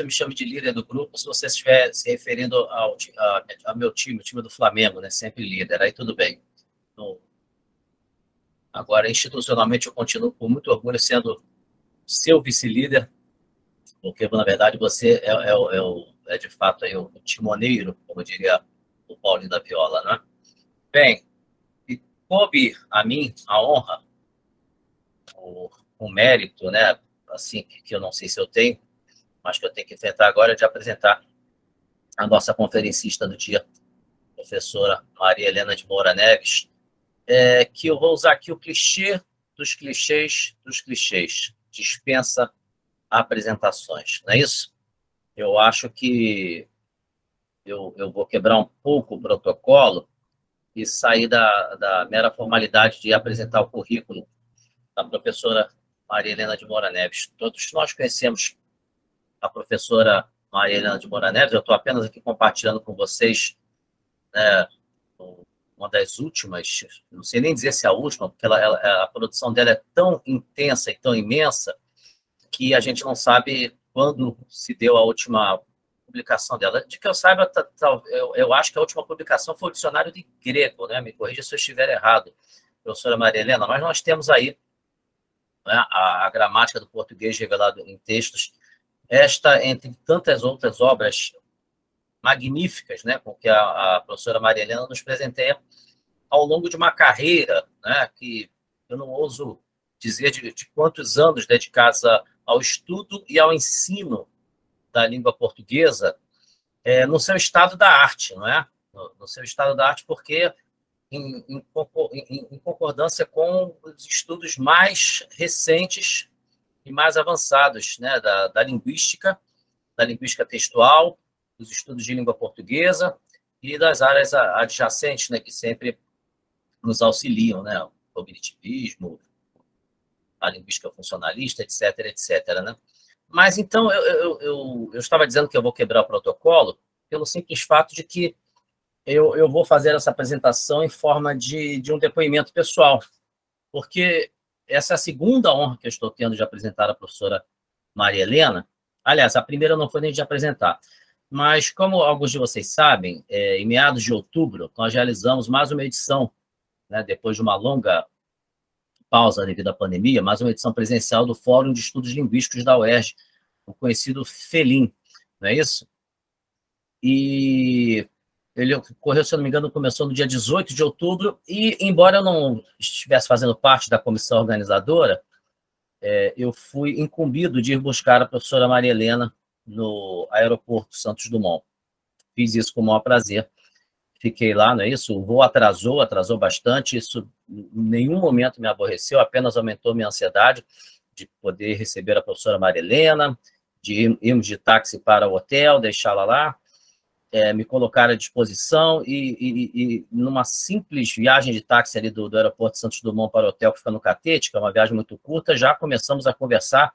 você me chame de líder do grupo se você estiver se referindo ao meu time, o time do Flamengo, né? Sempre líder, aí tudo bem. Então, agora, institucionalmente, eu continuo com muito orgulho sendo seu vice-líder, porque, na verdade, você é de fato aí, o timoneiro, como diria o Paulinho da Viola, né? Bem, e coube a mim a honra, o mérito, né? Assim, que eu não sei se eu tenho, mas que eu tenho que enfrentar agora, é de apresentar a nossa conferencista do dia, professora Maria Helena de Moura Neves, que eu vou usar aqui o clichê dos clichês dos clichês. Dispensa apresentações, não é isso? Eu acho que eu vou quebrar um pouco o protocolo e sair da mera formalidade de apresentar o currículo da professora Maria Helena de Moura Neves. Todos nós conhecemos a professora Maria Helena de Moura Neves, eu estou apenas aqui compartilhando com vocês, né, uma das últimas, não sei nem dizer se é a última, porque a produção dela é tão intensa e tão imensa que a gente não sabe quando se deu a última publicação dela. De que eu saiba, eu acho que a última publicação foi o dicionário de grego, né? Me corrija se eu estiver errado, professora Maria Helena, mas nós temos aí, né, a gramática do português revelado em textos, esta, entre tantas outras obras magníficas, né, com que a professora Maria Helena nos presenteia ao longo de uma carreira, né, que eu não ouso dizer de quantos anos dedicados ao estudo e ao ensino da língua portuguesa, no seu estado da arte, não é? No seu estado da arte, porque em concordância com os estudos mais recentes e mais avançados, né, da linguística textual, dos estudos de língua portuguesa e das áreas adjacentes, né, que sempre nos auxiliam, né, o cognitivismo, a linguística funcionalista, etc., etc., né? Mas, então, eu estava dizendo que eu vou quebrar o protocolo pelo simples fato de que eu vou fazer essa apresentação em forma de um depoimento pessoal, porque essa é a segunda honra que eu estou tendo de apresentar a professora Maria Helena. Aliás, a primeira não foi nem de apresentar, mas, como alguns de vocês sabem, em meados de outubro, nós realizamos mais uma edição, né, depois de uma longa pausa devido à pandemia, mais uma edição presencial do Fórum de Estudos Linguísticos da UERJ, o conhecido FELIM, não é isso? E ele ocorreu, se eu não me engano, começou no dia 18 de outubro, e, embora eu não estivesse fazendo parte da comissão organizadora, eu fui incumbido de ir buscar a professora Maria Helena no aeroporto Santos Dumont. Fiz isso com o maior prazer. Fiquei lá, não é isso? O voo atrasou bastante, isso em nenhum momento me aborreceu, apenas aumentou minha ansiedade de poder receber a professora Maria Helena, de irmos de táxi para o hotel, deixá-la lá, me colocar à disposição e numa simples viagem de táxi ali do aeroporto Santos Dumont para o hotel, que fica no Catete, que é uma viagem muito curta, já começamos a conversar,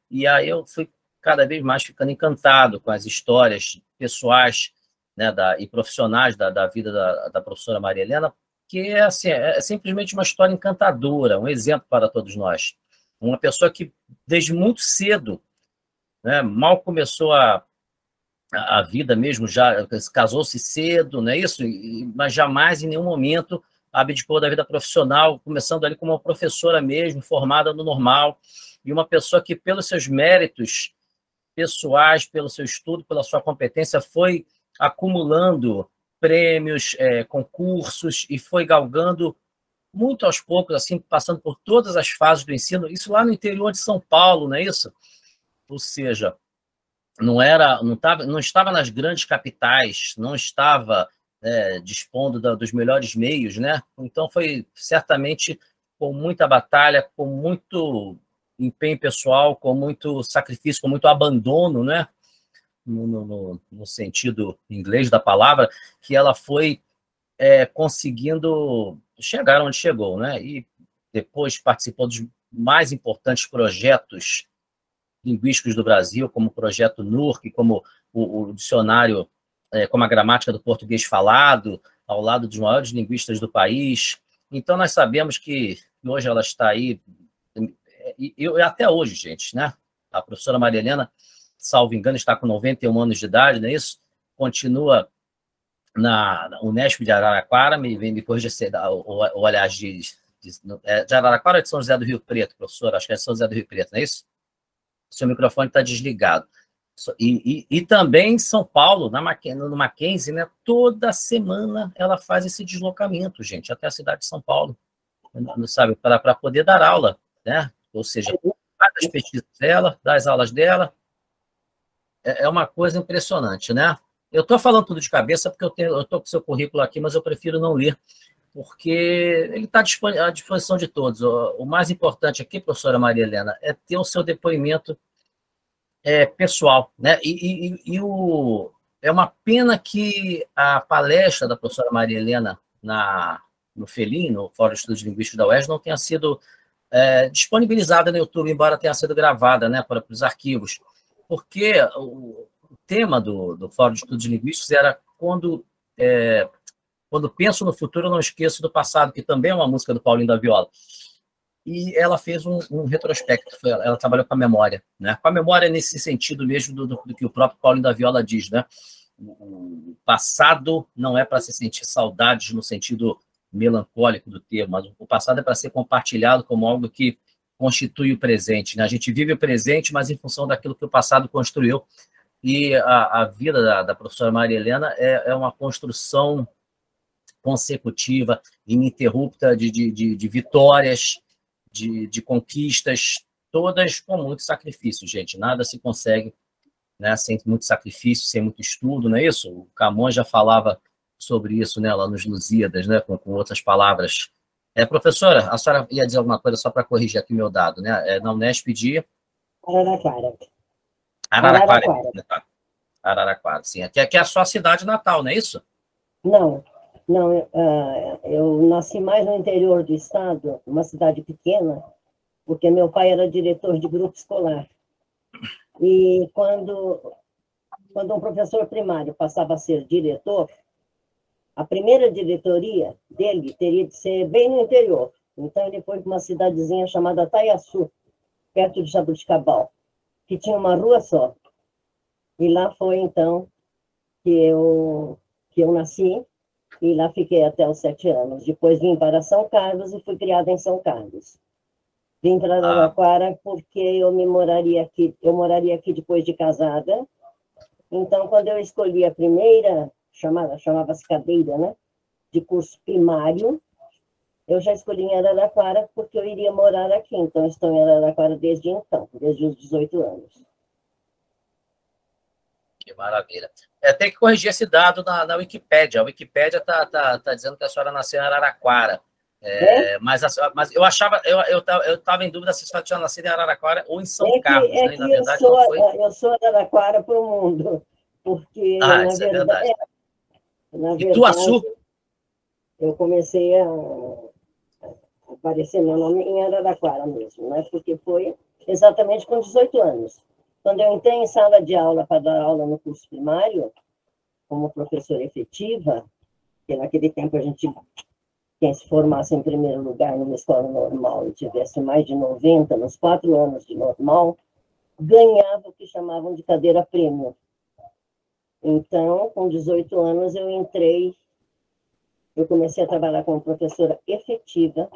e aí eu fui cada vez mais ficando encantado com as histórias pessoais, né, e profissionais da vida da professora Maria Helena, que assim, é simplesmente uma história encantadora, um exemplo para todos nós. Uma pessoa que, desde muito cedo, né, mal começou a vida mesmo, já casou-se cedo, não é isso? Mas jamais, em nenhum momento, abdicou da vida profissional, começando ali como uma professora mesmo, formada no normal, e uma pessoa que, pelos seus méritos pessoais, pelo seu estudo, pela sua competência, foi acumulando prêmios, concursos, e foi galgando muito aos poucos, assim, passando por todas as fases do ensino, isso lá no interior de São Paulo, não é isso? Ou seja, não estava nas grandes capitais, não estava dispondo dos melhores meios, né? Então foi certamente com muita batalha, com muito empenho pessoal, com muito sacrifício, com muito abandono, né? No sentido inglês da palavra, que ela foi conseguindo chegar onde chegou, né? E depois participou dos mais importantes projetos linguísticos do Brasil, como o projeto NURC, como o dicionário, como a gramática do português falado, ao lado dos maiores linguistas do país. Então, nós sabemos que hoje ela está aí, e até hoje, gente, né? A professora Maria Helena salvo engano, está com 91 anos de idade, não é isso? Continua na Unesp de Araraquara, me corrija se ou aliás, de Araraquara ou de São José do Rio Preto, professor? Acho que é de São José do Rio Preto, não é isso? Seu microfone está desligado. E também em São Paulo, no Mackenzie, né, toda semana ela faz esse deslocamento, gente, até a cidade de São Paulo, sabe, para poder dar aula, né? Ou seja, das pesquisas dela, das aulas dela, é uma coisa impressionante, né? Eu estou falando tudo de cabeça porque eu estou com o seu currículo aqui, mas eu prefiro não ler, porque ele está à disposição de todos. O mais importante aqui, professora Maria Helena, é ter o seu depoimento pessoal, né? É uma pena que a palestra da professora Maria Helena no FELIM, no Fórum de Estudos Linguísticos da UERJ, não tenha sido disponibilizada no YouTube, embora tenha sido gravada, né, para os arquivos, porque o tema do Fórum de Estudos Linguísticos era quando penso no futuro, eu não esqueço do passado, que também é uma música do Paulinho da Viola. E ela fez um retrospecto, ela trabalhou com a memória, né? Com a memória nesse sentido mesmo do que o próprio Paulinho da Viola diz, né? O passado não é para se sentir saudades no sentido melancólico do termo, mas o passado é para ser compartilhado como algo que constitui o presente, né? A gente vive o presente, mas em função daquilo que o passado construiu. E a vida da professora Maria Helena é uma construção consecutiva, ininterrupta de vitórias, de conquistas, todas com muito sacrifício, gente. Nada se consegue, né, sem muito sacrifício, sem muito estudo, não é isso? O Camões já falava sobre isso, né, lá nos Lusíadas, né, com outras palavras. Professora, a senhora ia dizer alguma coisa só para corrigir aqui meu dado, né? Na Unesp de Araraquara. Araraquara. Araraquara, sim. Aqui é a sua cidade natal, não é isso? Não, eu nasci mais no interior do estado, uma cidade pequena, porque meu pai era diretor de grupo escolar. E quando um professor primário passava a ser diretor, a primeira diretoria dele teria de ser bem no interior. Então, ele foi para uma cidadezinha chamada Taiaçu, perto de Jabuticabal, que tinha uma rua só. E lá foi, então, que eu nasci, e lá fiquei até os 7 anos. Depois vim para São Carlos e fui criada em São Carlos. Vim para Araraquara porque eu moraria aqui depois de casada. Então, quando eu escolhi a primeira, chamava-se cadeira, né, de curso primário, eu já escolhi em Araraquara porque eu iria morar aqui. Então, estou em Araraquara desde os 18 anos. Que maravilha. Tem que corrigir esse dado na Wikipédia. A Wikipédia está dizendo que a senhora nasceu em Araraquara. Mas eu achava, eu estava em dúvida se a senhora tinha nascido em Araraquara ou em São Carlos, né? Na verdade, não foi. Eu sou Araraquara para o mundo, porque, isso é verdade. Na verdade, Ituaçu? Eu comecei a aparecer meu nome em Araraquara mesmo, né? Porque foi exatamente com 18 anos. Quando eu entrei em sala de aula para dar aula no curso primário, como professora efetiva, que naquele tempo quem se formasse em primeiro lugar numa escola normal e tivesse mais de 90 nos 4 anos de normal, ganhava o que chamavam de cadeira prêmio. Então, com 18 anos, eu comecei a trabalhar como professora efetiva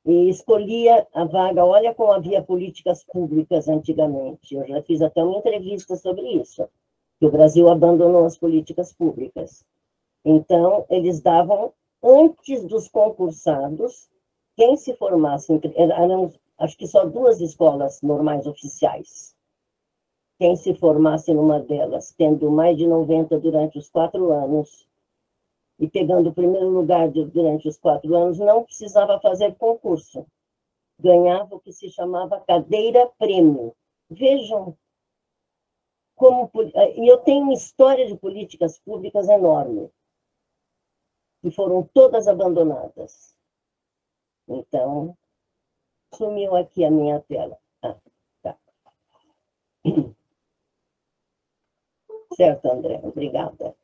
e escolhia a vaga. Olha como havia políticas públicas antigamente. Eu já fiz até uma entrevista sobre isso, que o Brasil abandonou as políticas públicas. Então, eles davam, antes dos concursados, quem se formasse, eram, acho que só 2 escolas normais oficiais. Quem se formasse numa delas, tendo mais de 90 durante os 4 anos, e pegando o primeiro lugar durante os 4 anos, não precisava fazer concurso. Ganhava o que se chamava cadeira prêmio. Vejam como... E eu tenho uma história de políticas públicas enorme, que foram todas abandonadas. Então, sumiu aqui a minha tela. Tá. Certo, André. Obrigada.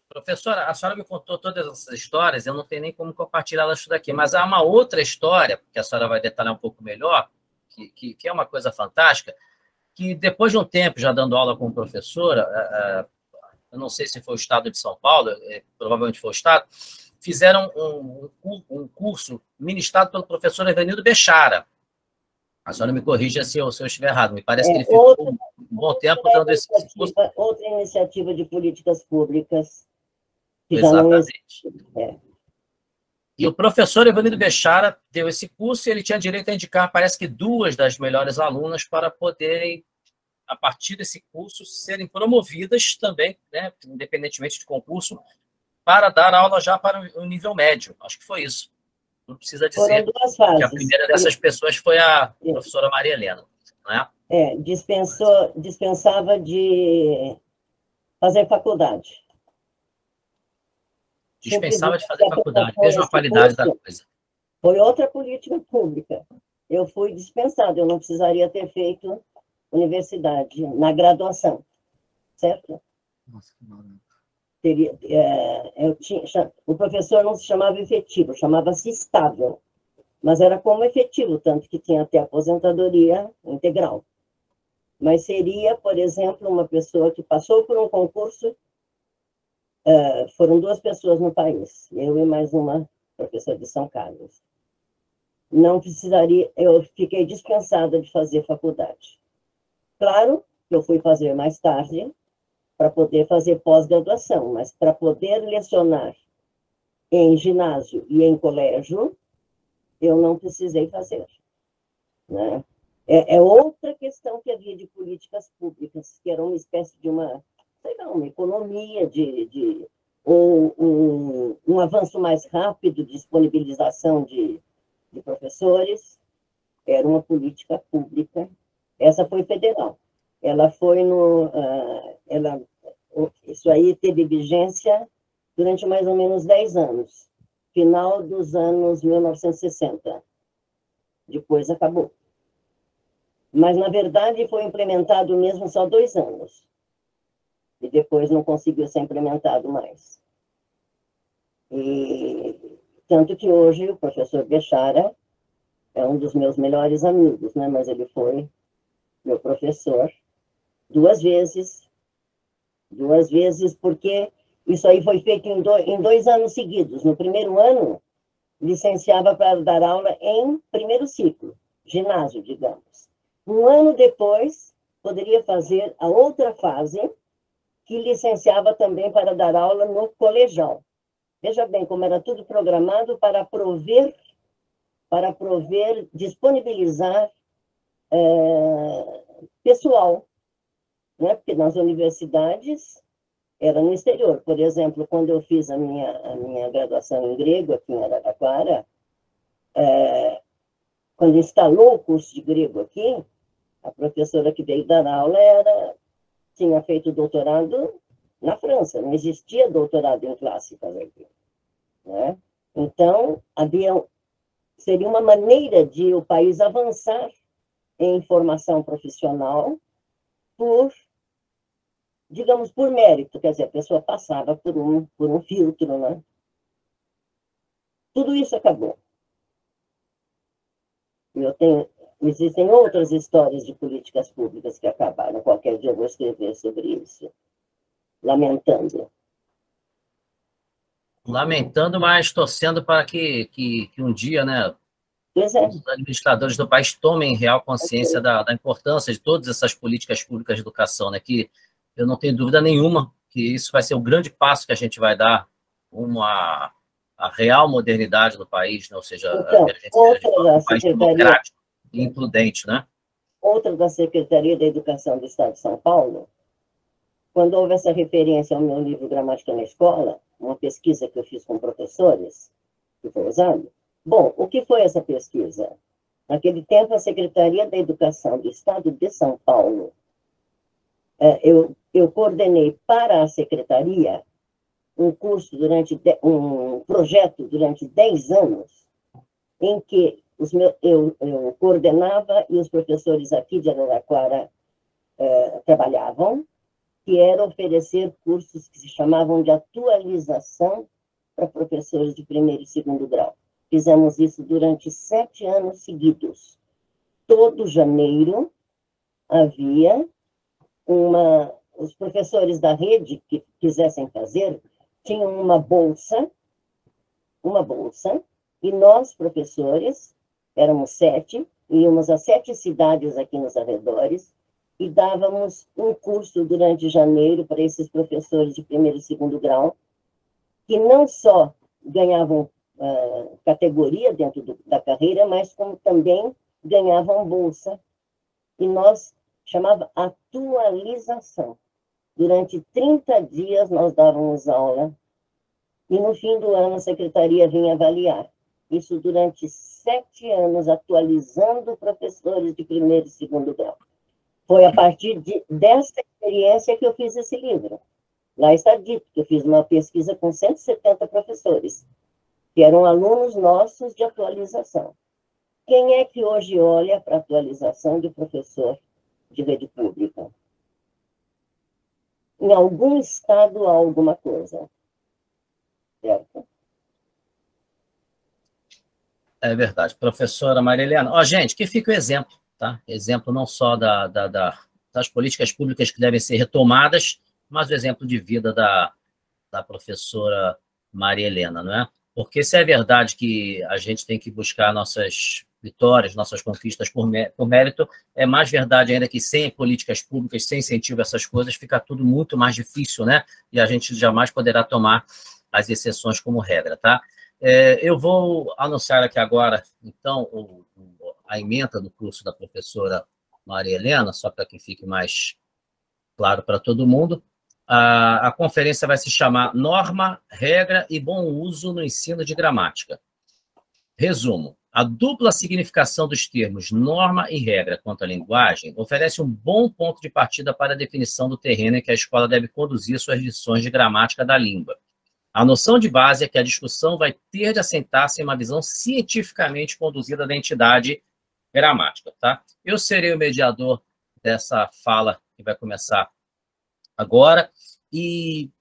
Professora, a senhora me contou todas essas histórias, eu não tenho nem como compartilhá-las tudo aqui, mas há uma outra história, que a senhora vai detalhar um pouco melhor, que é uma coisa fantástica, que depois de um tempo já dando aula como professora, eu não sei se foi o estado de São Paulo, provavelmente foi o estado, fizeram um curso ministrado pelo professor Evanildo Bechara. A senhora me corrija se eu estiver errado. Me parece que ele ficou um bom tempo dando esse curso. Outra iniciativa de políticas públicas que Exatamente. Já não existe. E o professor Evanildo Bechara deu esse curso e ele tinha direito a indicar, parece que 2 das melhores alunas para poderem, a partir desse curso, serem promovidas também, né, independentemente de concurso, para dar aula já para o nível médio. Acho que foi isso. Não precisa dizer que a primeira dessas pessoas foi a professora Maria Helena. Né? Dispensava de fazer faculdade. Dispensava de fazer faculdade. Veja a qualidade da coisa. Foi outra política pública. Eu fui dispensado, eu não precisaria ter feito universidade na graduação, certo? Nossa, que maravilha. O professor não se chamava efetivo, chamava-se estável, mas era como efetivo, tanto que tinha até aposentadoria integral. Mas seria, por exemplo, uma pessoa que passou por um concurso, foram 2 pessoas no país, eu e mais uma professora de São Carlos. Não precisaria, eu fiquei dispensada de fazer faculdade. Claro que eu fui fazer mais tarde, para poder fazer pós-graduação, mas para poder lecionar em ginásio e em colégio, eu não precisei fazer. Né? É outra questão que havia de políticas públicas, que era uma espécie de uma economia, um avanço mais rápido de disponibilização de professores, era uma política pública. Essa foi federal. Ela foi isso aí teve vigência durante mais ou menos 10 anos, final dos anos 1960. Depois acabou. Mas, na verdade, foi implementado mesmo só 2 anos. E depois não conseguiu ser implementado mais. Tanto que hoje o professor Bechara é um dos meus melhores amigos, né? Mas ele foi meu professor 2 vezes, porque isso aí foi feito em 2 anos seguidos. No primeiro ano, licenciava para dar aula em primeiro ciclo, ginásio, digamos. Um ano depois, poderia fazer a outra fase, que licenciava também para dar aula no colegial. Veja bem como era tudo programado para prover, disponibilizar pessoal, né? Porque nas universidades era no exterior. Por exemplo, quando eu fiz a minha graduação em grego aqui em Araraquara, quando instalou o curso de grego aqui, a professora que veio dar aula tinha feito doutorado na França, não existia doutorado em clássicas aqui. Né? Então, seria uma maneira de o país avançar em formação profissional digamos, por mérito, quer dizer, a pessoa passava por um filtro, né? Tudo isso acabou. Existem outras histórias de políticas públicas que acabaram. Qualquer dia eu vou escrever sobre isso, lamentando. Lamentando, mas torcendo para que um dia, né, os administradores do país tomem real consciência da importância de todas essas políticas públicas de educação, né, que eu não tenho dúvida nenhuma que isso vai ser o grande passo que a gente vai dar a real modernidade do país, né, ou seja, um país democrático e imprudente, né? Outra da Secretaria da Educação do Estado de São Paulo, quando houve essa referência ao meu livro Gramática na Escola, uma pesquisa que eu fiz com professores, que foi usado. Bom, o que foi essa pesquisa? Naquele tempo, a Secretaria da Educação do Estado de São Paulo, eu coordenei para a Secretaria um projeto durante 10 anos, em que eu coordenava e os professores aqui de Araraquara trabalhavam, que era oferecer cursos que se chamavam de atualização para professores de primeiro e segundo grau. Fizemos isso durante 7 anos seguidos. todo janeiro havia os professores da rede que quisessem fazer, tinham uma bolsa, e nós, professores, éramos 7, íamos a 7 cidades aqui nos arredores, e dávamos um curso durante janeiro para esses professores de primeiro e segundo grau, que não só ganhavam categoria dentro da carreira, mas como também ganhavam bolsa. E nós chamava atualização. Durante 30 dias nós dávamos aula, e no fim do ano a secretaria vinha avaliar. Isso durante 7 anos, atualizando professores de primeiro e segundo grau. Foi a partir dessa experiência que eu fiz esse livro. Lá está dito que eu fiz uma pesquisa com 170 professores, que eram alunos nossos de atualização. Quem é que hoje olha para a atualização de professor de rede pública? Em algum estado há alguma coisa. Certo? É verdade. Professora Maria Helena. Gente, que fica o exemplo, tá? Exemplo não só das políticas públicas que devem ser retomadas, mas o exemplo de vida da professora Maria Helena, não é? Porque se é verdade que a gente tem que buscar nossas vitórias, nossas conquistas por mérito, é mais verdade ainda que sem políticas públicas, sem incentivo a essas coisas, fica tudo muito mais difícil, né? E a gente jamais poderá tomar as exceções como regra, tá? Eu vou anunciar aqui agora, então, a ementa do curso da professora Maria Helena, só para que fique mais claro para todo mundo. A conferência vai se chamar Norma, Regra e Bom Uso no Ensino de Gramática. Resumo. A dupla significação dos termos norma e regra quanto à linguagem oferece um bom ponto de partida para a definição do terreno em que a escola deve conduzir suas lições de gramática da língua. A noção de base é que a discussão vai ter de assentar-se em uma visão cientificamente conduzida da entidade gramática, tá? Eu serei o mediador dessa fala que vai começar agora, e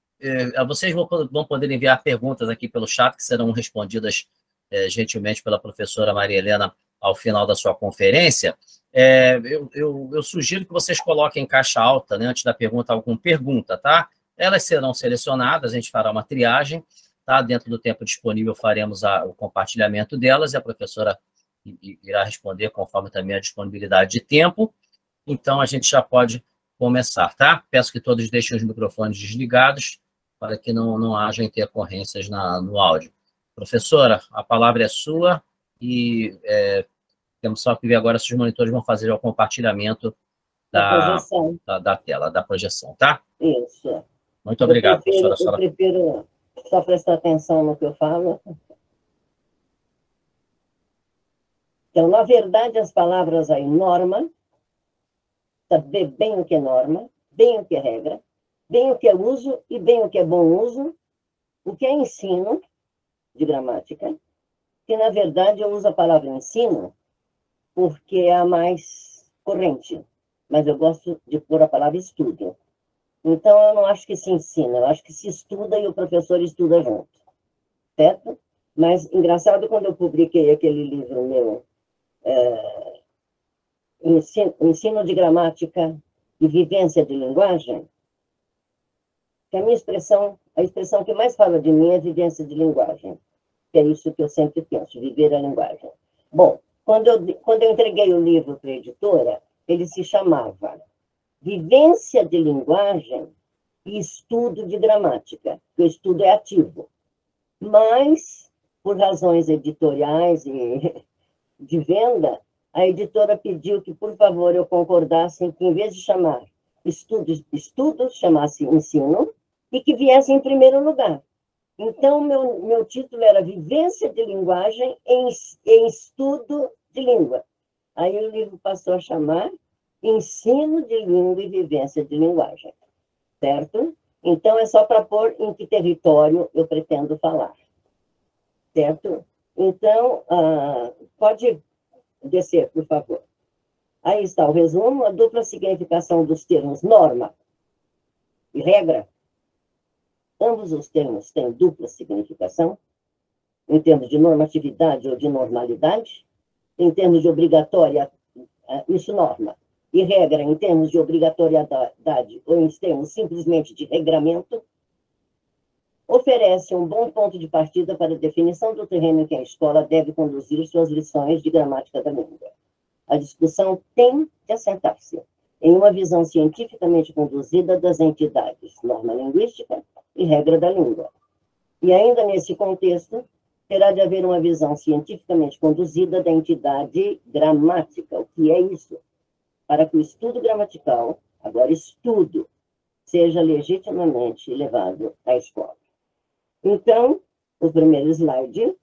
vocês vão poder enviar perguntas aqui pelo chat, que serão respondidas gentilmente pela professora Maria Helena ao final da sua conferência. Eu sugiro que vocês coloquem em caixa alta, né, antes da pergunta, alguma pergunta, tá? Elas serão selecionadas, a gente fará uma triagem, tá? Dentro do tempo disponível faremos o compartilhamento delas, e a professora irá responder conforme também a disponibilidade de tempo. Então, a gente já pode começar, tá? Peço que todos deixem os microfones desligados para que não haja intercorrências no áudio. Professora, a palavra é sua e temos só que ver agora se os monitores vão fazer o compartilhamento da tela, da projeção, tá? Isso. Muito obrigado, professora. Eu prefiro só prestar atenção no que eu falo. Então, na verdade, as palavras aí, norma, saber bem o que é norma, bem o que é regra, bem o que é uso e bem o que é bom uso, o que é ensino de gramática, que, na verdade, eu uso a palavra ensino porque é a mais corrente, mas eu gosto de pôr a palavra estudo. Então, eu não acho que se ensina, eu acho que se estuda e o professor estuda junto, certo? Mas, engraçado, quando eu publiquei aquele livro meu, Ensino de Gramática e Vivência de Linguagem, que a expressão que mais fala de mim é vivência de linguagem, que é isso que eu sempre penso, viver a linguagem. Bom, quando eu entreguei o livro para a editora, ele se chamava Vivência de Linguagem e Estudo de Gramática, que o estudo é ativo. Mas, por razões editoriais e de venda, a editora pediu que, por favor, eu concordasse que, em vez de chamar estudo, chamasse ensino, e que viesse em primeiro lugar. Então, meu título era Vivência de Linguagem em Estudo de Língua. Aí o livro passou a chamar Ensino de Língua e Vivência de Linguagem, certo? Então, é só para pôr em que território eu pretendo falar, certo? Então, pode descer, por favor. Aí está o resumo, a dupla significação dos termos norma e regra. Ambos os termos têm dupla significação, em termos de normatividade ou de normalidade, em termos de obrigatória isso norma, e regra em termos de obrigatoriedade ou em termos simplesmente de regramento, oferece um bom ponto de partida para a definição do terreno em que a escola deve conduzir suas lições de gramática da língua. A discussão tem de assentar-se em uma visão cientificamente conduzida das entidades, norma linguística e regra da língua. E ainda nesse contexto, terá de haver uma visão cientificamente conduzida da entidade gramática. O que é isso? Para que o estudo gramatical, agora estudo, seja legitimamente levado à escola. Então, o primeiro slide,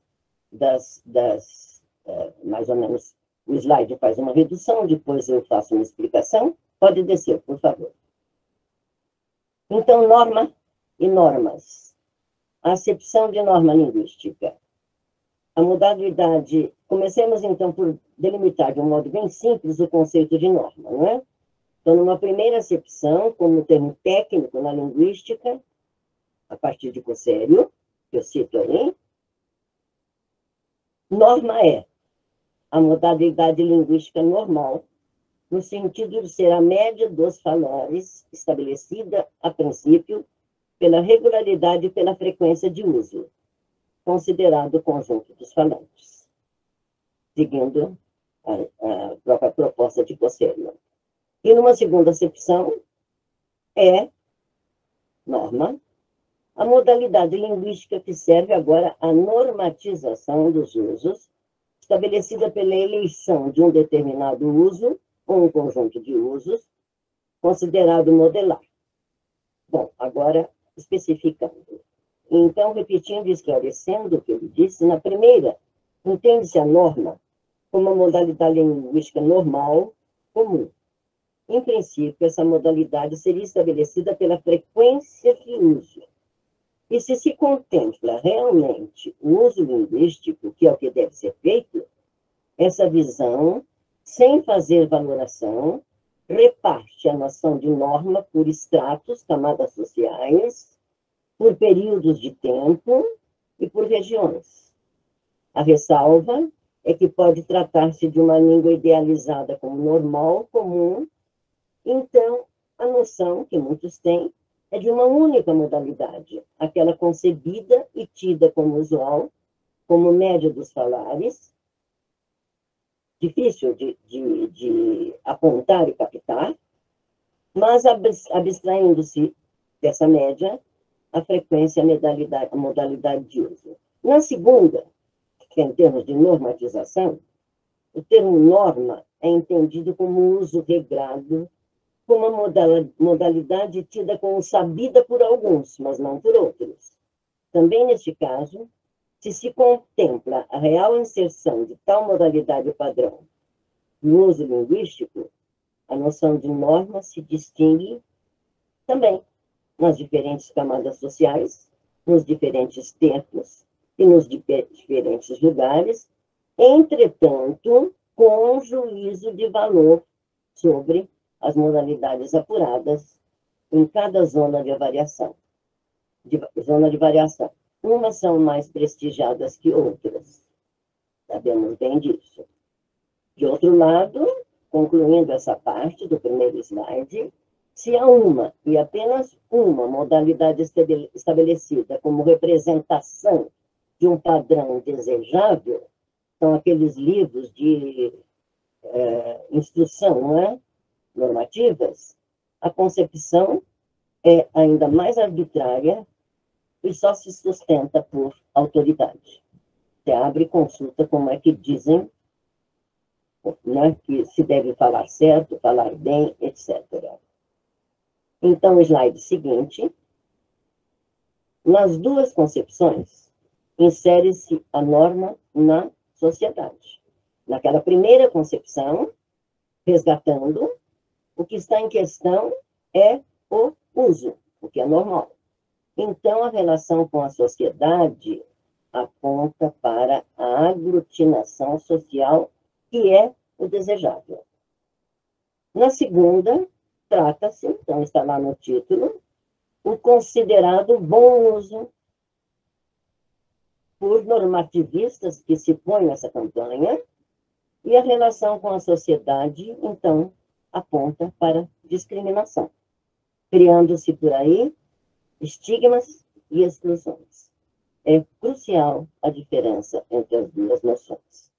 mais ou menos, o slide faz uma redução, depois eu faço uma explicação. Pode descer, por favor. Então, norma e normas. A acepção de norma linguística. A modalidade... Comecemos, então, por delimitar de um modo bem simples o conceito de norma, não é? Então, numa primeira acepção, como termo técnico na linguística, a partir de Cossério, que eu cito aí, norma é a modalidade linguística normal, no sentido de ser a média dos falares, estabelecida, a princípio, pela regularidade e pela frequência de uso, considerado o conjunto dos falantes, seguindo a própria proposta de Cossério. E numa segunda acepção, é norma, a modalidade linguística que serve agora à normatização dos usos, estabelecida pela eleição de um determinado uso, ou um conjunto de usos, considerado modelar. Bom, agora, especificando. Então, repetindo e esclarecendo o que ele disse, na primeira, entende-se a norma como uma modalidade linguística normal, comum. Em princípio, essa modalidade seria estabelecida pela frequência de uso. E se contempla realmente o uso linguístico, que é o que deve ser feito, essa visão, sem fazer valoração, reparte a noção de norma por estratos, camadas sociais, por períodos de tempo e por regiões. A ressalva é que pode tratar-se de uma língua idealizada como normal, comum. Então, a noção que muitos têm é de uma única modalidade, aquela concebida e tida como usual, como média dos falares, difícil de apontar e captar, mas abstraindo-se dessa média, a frequência, a modalidade de uso. Na segunda, que é em termos de normatização, o termo norma é entendido como uso regrado, como uma modalidade tida como sabida por alguns, mas não por outros. Também, neste caso, se contempla a real inserção de tal modalidade padrão no uso linguístico, a noção de norma se distingue também nas diferentes camadas sociais, nos diferentes tempos e nos diferentes lugares, entretanto, com juízo de valor sobre as modalidades apuradas em cada zona de variação. Umas são mais prestigiadas que outras. Sabemos bem disso. De outro lado, concluindo essa parte do primeiro slide, se há uma e apenas uma modalidade estabelecida como representação de um padrão desejável, são aqueles livros de instrução, não é? Normativas, a concepção é ainda mais arbitrária e só se sustenta por autoridade. Você abre e consulta como é que dizem, né, que se deve falar certo, falar bem, etc. Então, o slide seguinte. Nas duas concepções, insere-se a norma na sociedade. Naquela primeira concepção, resgatando, o que está em questão é o uso, o que é normal. Então, a relação com a sociedade aponta para a aglutinação social, que é o desejável. Na segunda, trata-se, então está lá no título, o considerado bom uso por normativistas que se põem nessa campanha, E a relação com a sociedade, então, aponta para discriminação, criando-se por aí estigmas e exclusões. É crucial a diferença entre as duas noções.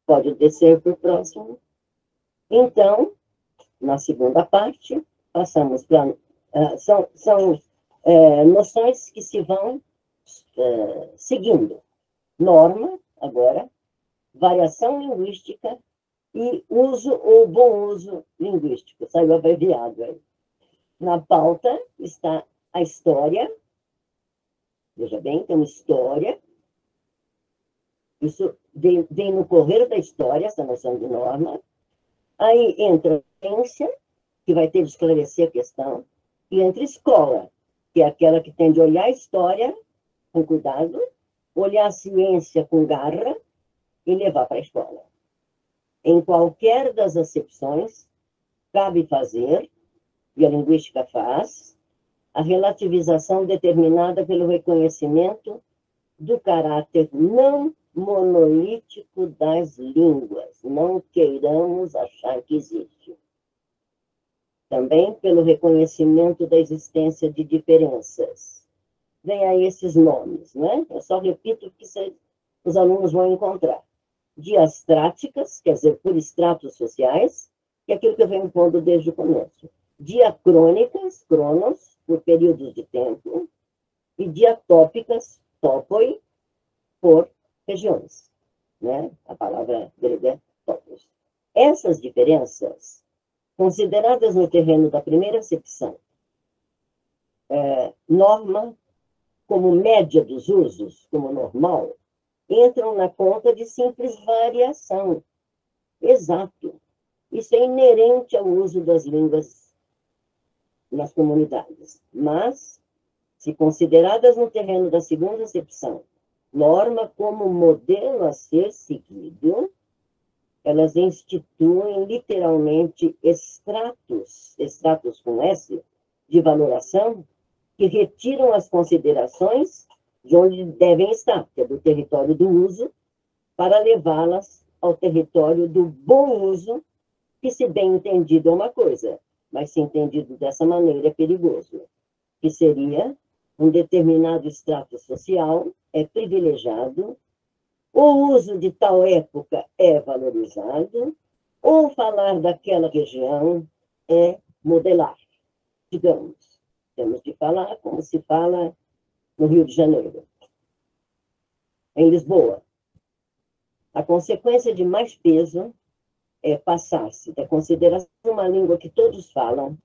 Pode descer para o próximo. Então, na segunda parte, passamos para... são noções que se vão seguindo. Norma, agora, variação linguística e uso ou bom uso linguístico. Saiu abreviado aí. Na pauta está a história. Veja bem, tem uma história. Isso vem no correr da história, essa noção de norma. Aí entra a ciência, que vai ter de esclarecer a questão, e entra a escola, que é aquela que tem de olhar a história com cuidado, olhar a ciência com garra e levar para a escola. Em qualquer das acepções, cabe fazer, e a linguística faz, a relativização determinada pelo reconhecimento do caráter não monolítico das línguas. Não queiramos achar que existe. Também pelo reconhecimento da existência de diferenças. Vem aí esses nomes, né? Eu só repito que os alunos vão encontrar. Diastráticas, quer dizer, por estratos sociais, que é aquilo que eu venho pondo desde o começo. Diacrônicas, cronos, por períodos de tempo, e diatópicas, topoi, por regiões, né? A palavra grega é topos. Essas diferenças, consideradas no terreno da primeira acepção, norma como média dos usos, como normal, entram na conta de simples variação. Exato. Isso é inerente ao uso das línguas nas comunidades. Mas, se consideradas no terreno da segunda acepção, norma como modelo a ser seguido, elas instituem literalmente extratos com S, de valoração, que retiram as considerações de onde devem estar, que é do território do uso, para levá-las ao território do bom uso, que, se bem entendido, é uma coisa, mas se entendido dessa maneira é perigoso, que seria um determinado extrato social é privilegiado, o uso de tal época é valorizado, ou falar daquela região é modelar. Digamos, temos de falar como se fala no Rio de Janeiro, em Lisboa. A consequência de mais peso é passar-se da consideração de uma língua que todos falam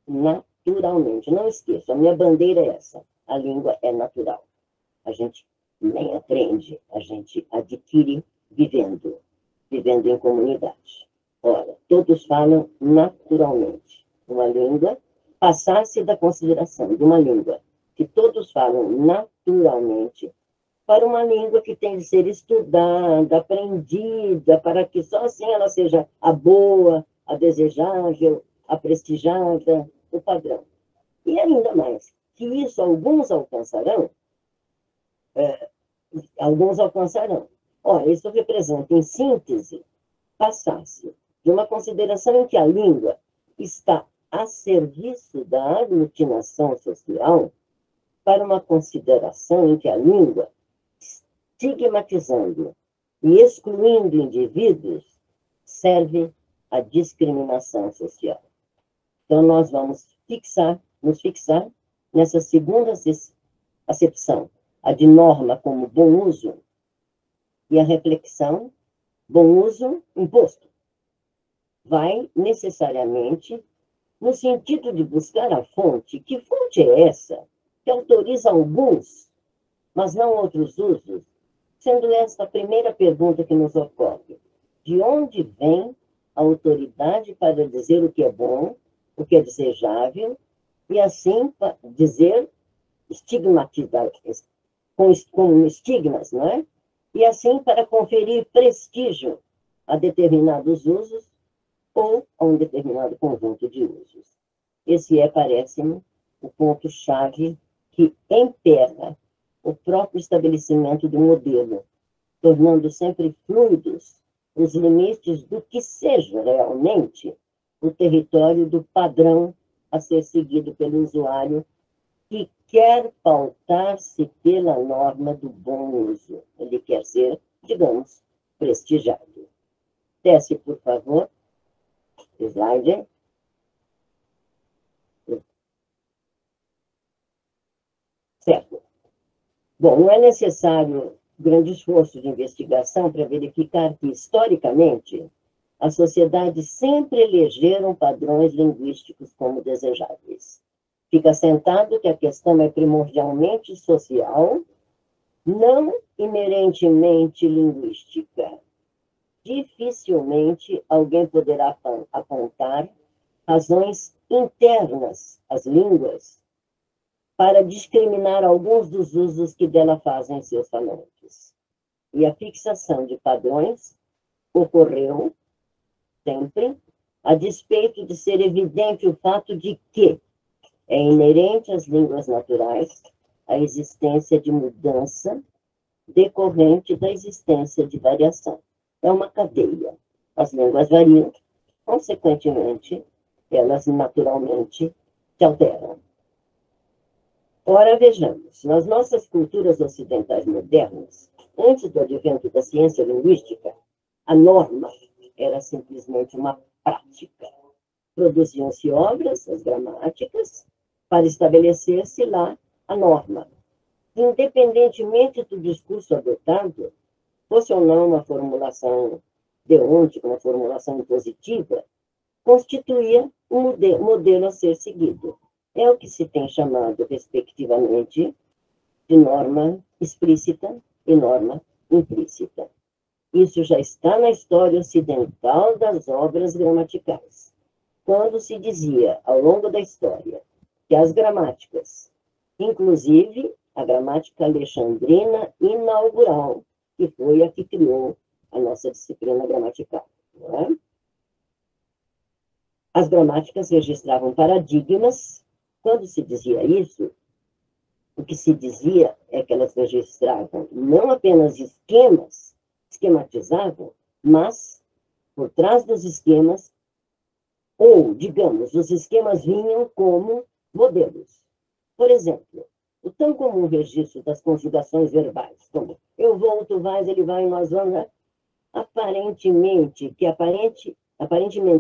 naturalmente. Não esqueça, a minha bandeira é essa. A língua é natural. A gente nem aprende, a gente adquire vivendo em comunidade. Ora, todos falam naturalmente. Uma língua, passar-se da consideração de uma língua que todos falam naturalmente para uma língua que tem de ser estudada, aprendida, para que só assim ela seja a boa, a desejável, a prestigiada, o padrão. E ainda mais, que isso alguns alcançarão. Ora, isso representa, em síntese, passar-se de uma consideração em que a língua está a serviço da aglutinação social para uma consideração em que a língua, estigmatizando e excluindo indivíduos, serve à discriminação social. Então, nós vamos nos fixar nessa segunda acepção, a de norma como bom uso, e a reflexão, bom uso imposto, vai necessariamente no sentido de buscar a fonte. Que fonte é essa que autoriza alguns, mas não outros usos? Sendo esta a primeira pergunta que nos ocorre. De onde vem a autoridade para dizer o que é bom, o que é desejável, e assim dizer, estigmatizar, com estigmas, não é? E assim para conferir prestígio a determinados usos ou a um determinado conjunto de usos. Esse é, parece-me, o ponto-chave que emperra o próprio estabelecimento do modelo, tornando sempre fluidos os limites do que seja realmente o território do padrão a ser seguido pelo usuário que quer pautar-se pela norma do bom uso. Ele quer ser, digamos, prestigiado. Desce, por favor. Slide. Certo. Bom, não é necessário grande esforço de investigação para verificar que, historicamente, as sociedades sempre elegeram padrões linguísticos como desejáveis. Fica assentado que a questão é primordialmente social, não inerentemente linguística. Dificilmente alguém poderá apontar razões internas às línguas para discriminar alguns dos usos que dela fazem seus falantes. E a fixação de padrões ocorreu sempre, a despeito de ser evidente o fato de que é inerente às línguas naturais a existência de mudança decorrente da existência de variação. É uma cadeia. As línguas variam, consequentemente, elas naturalmente se alteram. Ora, vejamos, nas nossas culturas ocidentais modernas, antes do advento da ciência linguística, a norma era simplesmente uma prática. Produziam-se obras, as gramáticas, para estabelecer-se lá a norma. Independentemente do discurso adotado, fosse ou não uma formulação deontica, uma formulação impositiva, constituía um modelo a ser seguido. É o que se tem chamado, respectivamente, de norma explícita e norma implícita. Isso já está na história ocidental das obras gramaticais. Quando se dizia, ao longo da história, que as gramáticas, inclusive a gramática alexandrina inaugural, que foi a que criou a nossa disciplina gramatical, não é? As gramáticas registravam paradigmas. Quando se dizia isso, o que se dizia é que elas registravam não apenas esquemas, esquematizavam, mas, por trás dos esquemas, ou, digamos, os esquemas vinham como modelos. Por exemplo, o tão comum registro das conjugações verbais, como eu vou, tu vais, ele vai, nós vamos, aparentemente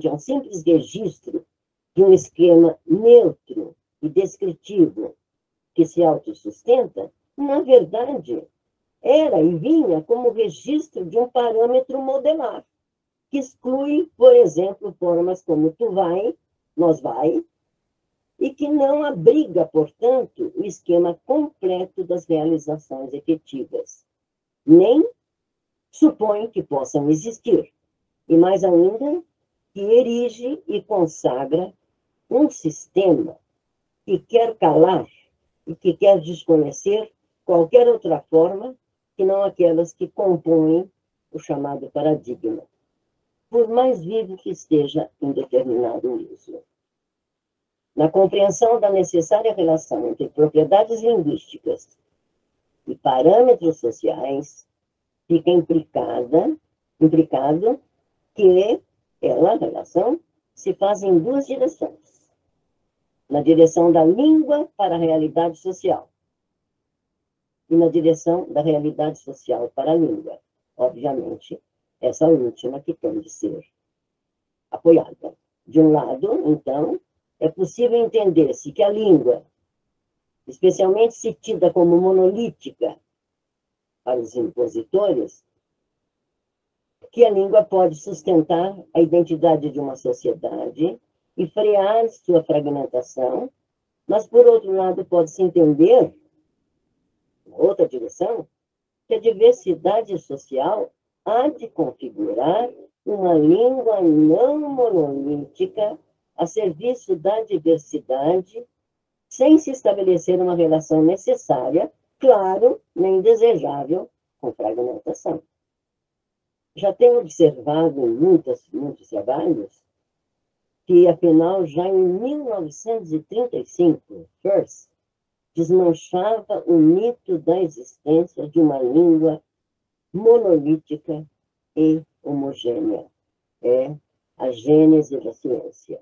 é um simples registro de um esquema neutro e descritivo que se autossustenta, na verdade, era e vinha como registro de um parâmetro modelar, que exclui, por exemplo, formas como tu vai, nós vai, e que não abriga, portanto, o esquema completo das realizações efetivas, nem supõe que possam existir, e mais ainda, que erige e consagra um sistema que quer calar e que quer desconhecer qualquer outra forma que não aquelas que compõem o chamado paradigma, por mais vivo que esteja em determinado uso. Na compreensão da necessária relação entre propriedades linguísticas e parâmetros sociais, fica implicado que a relação, se faz em duas direções. Na direção da língua para a realidade social e na direção da realidade social para a língua. Obviamente, essa última que tem de ser apoiada. De um lado, então, é possível entender-se que a língua, especialmente se tida como monolítica para os impositores, que a língua pode sustentar a identidade de uma sociedade e frear sua fragmentação, mas, por outro lado, pode-se entender, na outra direção, que a diversidade social há de configurar uma língua não monolítica a serviço da diversidade, sem se estabelecer uma relação necessária, claro, nem desejável, com fragmentação. Já tenho observado em muitos trabalhos que, afinal, já em 1935, Firth desmanchava o mito da existência de uma língua monolítica e homogênea. É a gênese da ciência.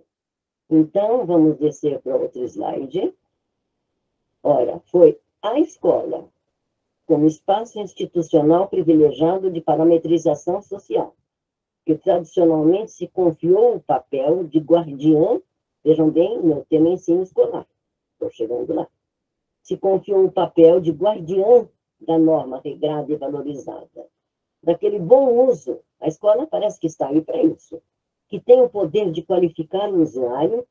Então, vamos descer para outro slide. Ora, foi a escola, como espaço institucional privilegiado de parametrização social, que tradicionalmente se confiou o papel de guardiã, vejam bem, meu tema é ensino escolar, estou chegando lá, se confiou o papel de guardiã da norma regrada e valorizada, daquele bom uso. A escola parece que está aí para isso, que tem o poder de qualificar o usuário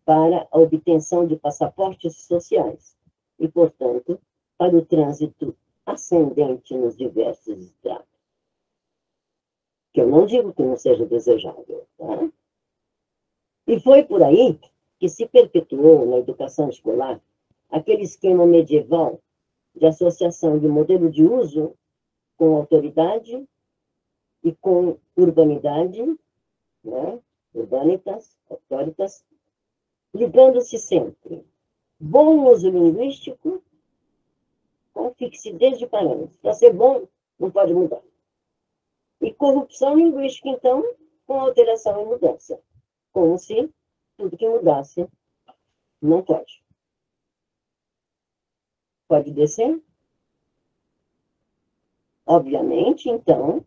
para a obtenção de passaportes sociais e, portanto, para o trânsito ascendente nos diversos estratos. Que eu não digo que não seja desejável, tá? E foi por aí que se perpetuou na educação escolar aquele esquema medieval de associação de modelo de uso com autoridade e com urbanidade, né? Urbanitas, autoritas, ligando-se sempre bom uso linguístico com fixidez de parâmetros. Para ser bom, não pode mudar. E corrupção linguística, então, com alteração e mudança. Como se tudo que mudasse não pode. Pode descer? Obviamente, então,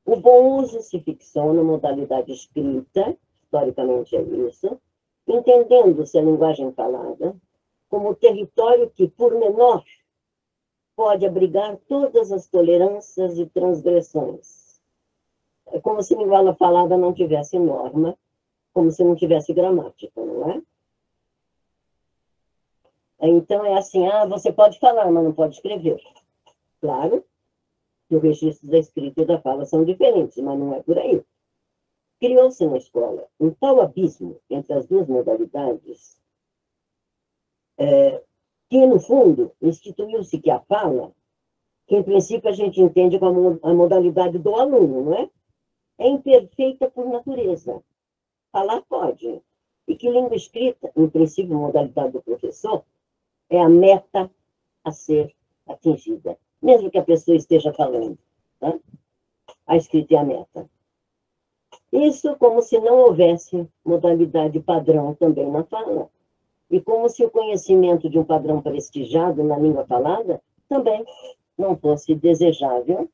o bom uso se fixou na modalidade escrita, historicamente é isso, entendendo-se a linguagem falada como território que, por menor, pode abrigar todas as tolerâncias e transgressões. É como se a língua falada não tivesse norma, como se não tivesse gramática, não é? Então, é assim, você pode falar, mas não pode escrever. Claro que os registros da escrita e da fala são diferentes, mas não é por aí. Criou-se na escola um tal abismo entre as duas modalidades que, no fundo, instituiu-se que a fala, que em princípio a gente entende como a modalidade do aluno, não é? É imperfeita por natureza. Falar pode. E que língua escrita, em princípio, a modalidade do professor, é a meta a ser atingida, mesmo que a pessoa esteja falando. Tá? A escrita é a meta. Isso como se não houvesse modalidade padrão também na fala. E como se o conhecimento de um padrão prestigiado na língua falada também não fosse desejável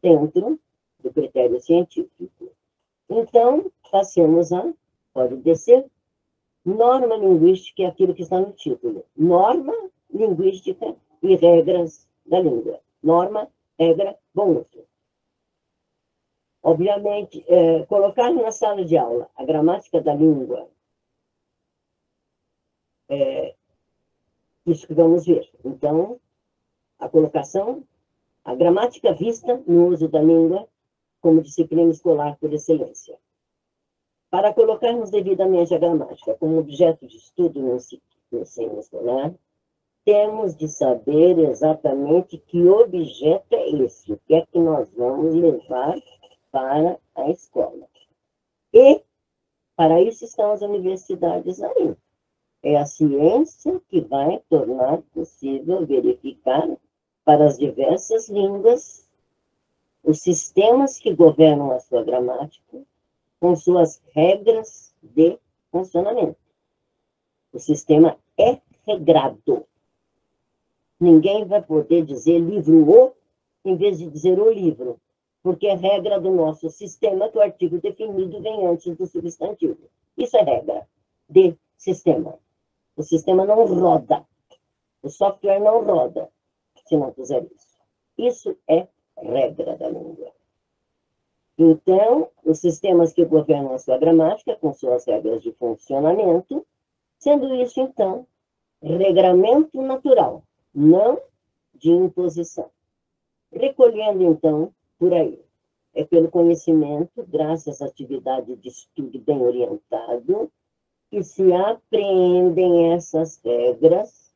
dentro do critério científico. Então, passemos a, pode descer, norma linguística é aquilo que está no título. Norma linguística e regras da língua. Norma, regra, bom uso. Obviamente, colocar na sala de aula a gramática da língua, isso que vamos ver. Então, a colocação, a gramática vista no uso da língua como disciplina escolar por excelência. Para colocarmos devidamente a gramática como objeto de estudo no ensino escolar, temos de saber exatamente que objeto é esse, o que é que nós vamos levar para a escola. E, para isso, estão as universidades aí. É a ciência que vai tornar possível verificar para as diversas línguas os sistemas que governam a sua gramática com suas regras de funcionamento. O sistema é regrado. Ninguém vai poder dizer livro o em vez de dizer o livro, porque é regra do nosso sistema que o artigo definido vem antes do substantivo. Isso é regra de sistema. O sistema não roda. O software não roda se não fizer isso. Isso é regra da língua. Então, os sistemas que governam a sua gramática, com suas regras de funcionamento, sendo isso, então, regramento natural, não de imposição. Recolhendo, então, por aí. É pelo conhecimento, graças à atividade de estudo bem orientado, que se apreendem essas regras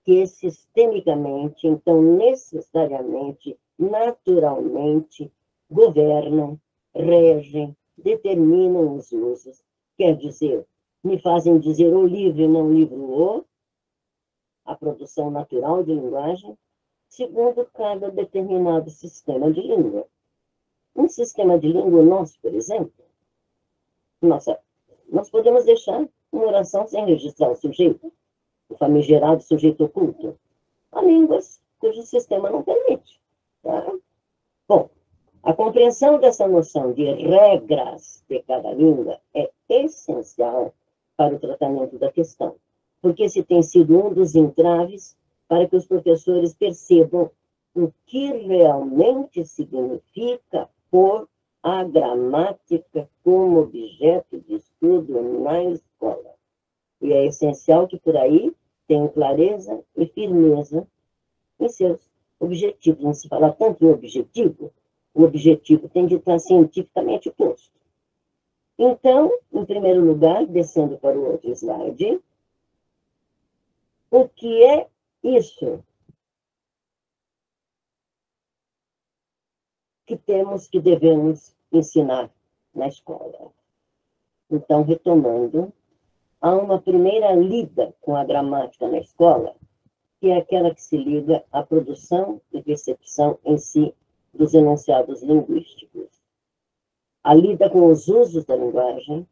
que sistemicamente, então, necessariamente, naturalmente, governam, regem, determinam os usos. Quer dizer, me fazem dizer o livro e não livro o, a produção natural de linguagem, segundo cada determinado sistema de língua. Um sistema de língua nosso, por exemplo, nós podemos deixar uma oração sem registrar o sujeito, o famigerado sujeito oculto. Há línguas cujo sistema não permite. Tá? Bom, a compreensão dessa noção de regras de cada língua é essencial para o tratamento da questão, porque esse tem sido um dos entraves para que os professores percebam o que realmente significa pôr a gramática como objeto de estudo na escola. E é essencial que por aí tenham clareza e firmeza em seus objetivos. Não se fala tanto em objetivo, o objetivo tem de estar cientificamente posto. Então, em primeiro lugar, descendo para o outro slide, o que é isso que devemos ensinar na escola? Então, retomando, há uma primeira lida com a gramática na escola, que é aquela que se liga à produção e percepção em si dos enunciados linguísticos. A lida com os usos da linguagem,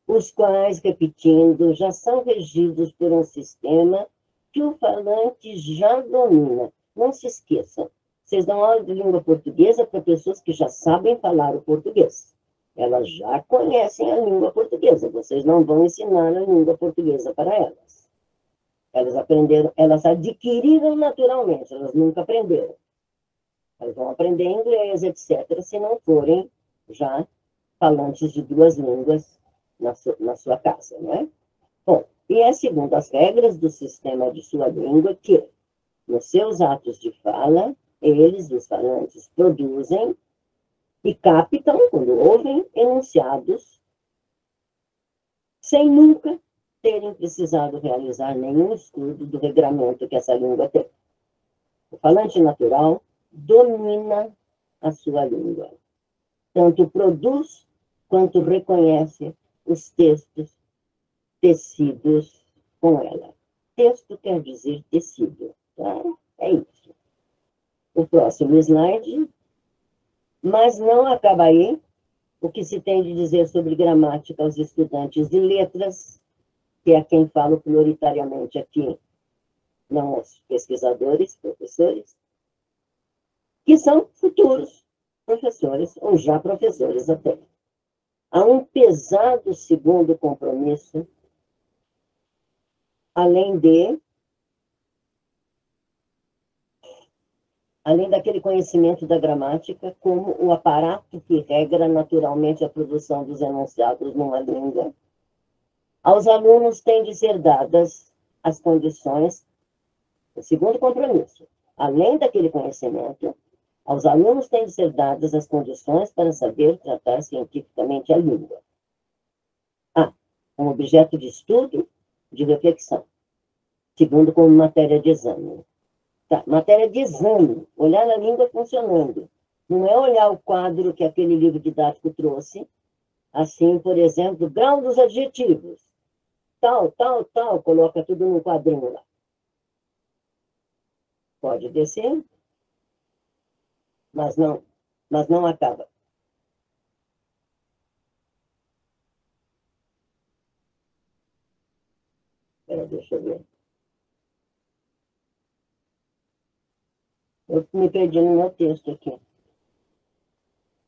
os quais, repetindo, já são regidos por um sistema que o falante já domina. Não se esqueçam, vocês dão aula de língua portuguesa para pessoas que já sabem falar o português. Elas já conhecem a língua portuguesa, vocês não vão ensinar a língua portuguesa para elas. Elas aprenderam, elas adquiriram naturalmente, elas nunca aprenderam. Elas vão aprender inglês, etc., se não forem já falantes de duas línguas na sua casa, não é? Bom, e é segundo as regras do sistema de sua língua que, nos seus atos de fala, eles, os falantes, produzem e captam, quando ouvem, enunciados, sem nunca terem precisado realizar nenhum estudo do regramento que essa língua tem. O falante natural domina a sua língua. Tanto produz quanto reconhece os textos tecidos com ela. Texto quer dizer tecido, tá? É isso. O próximo slide. Mas não acaba aí o que se tem de dizer sobre gramática aos estudantes de letras, que é quem falo prioritariamente aqui, não os pesquisadores, professores, que são futuros professores, ou já professores até. Há um pesado segundo compromisso, além daquele conhecimento da gramática, como o aparato que regra naturalmente a produção dos enunciados numa língua. Aos alunos têm de ser dadas as condições, o segundo compromisso, além daquele conhecimento, aos alunos têm de ser dadas as condições para saber tratar cientificamente a língua. Um objeto de estudo, de reflexão. Segundo, como matéria de exame. Tá, matéria de exame, olhar a língua funcionando. Não é olhar o quadro que aquele livro didático trouxe, assim, por exemplo, grau dos adjetivos. Tal, tal, tal, coloca tudo num quadrinho lá. Pode descer, mas não acaba. Deixa eu ver. Eu me perdi no meu texto aqui.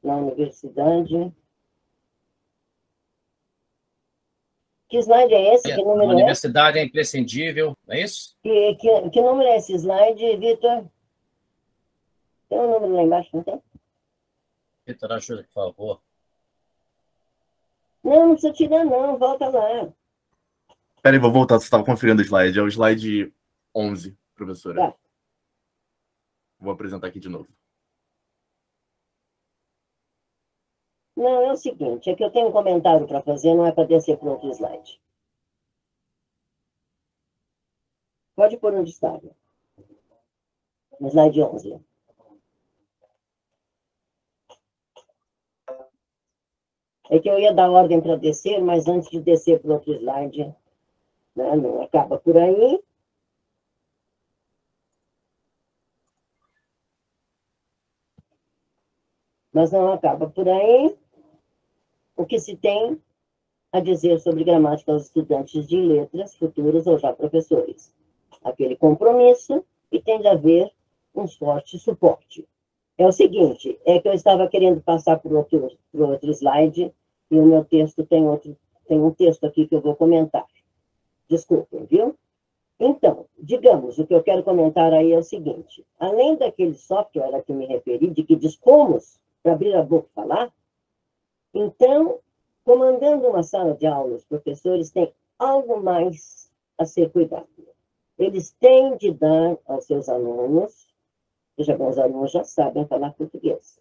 Na universidade. Que slide é esse? Que número a universidade é imprescindível, não é isso? Que número é esse slide, Vitor? Tem um número lá embaixo, não tem? Vitor, ajuda, por favor. Não precisa tirar, não. Volta lá. Peraí, vou voltar. Você estava conferindo o slide. É o slide 11, professora. Tá. Vou apresentar aqui de novo. Não, é o seguinte, é que eu tenho um comentário para fazer, não é para descer para outro slide. Pode pôr onde está. No slide 11. É que eu ia dar ordem para descer, mas antes de descer para outro slide, né, não acaba por aí. Mas não acaba por aí. O que se tem a dizer sobre gramática aos estudantes de letras, futuros ou já professores? Aquele compromisso, e tem de haver um forte suporte. É o seguinte, é que eu estava querendo passar por outro slide, e o meu texto tem um texto aqui que eu vou comentar. Desculpem, viu? Então, digamos, o que eu quero comentar aí é o seguinte, além daquele software a que me referi, de que dispomos para abrir a boca e falar, então, comandando uma sala de aula, os professores têm algo mais a ser cuidado. Eles têm de dar aos seus alunos, veja bem, os alunos já sabem falar português,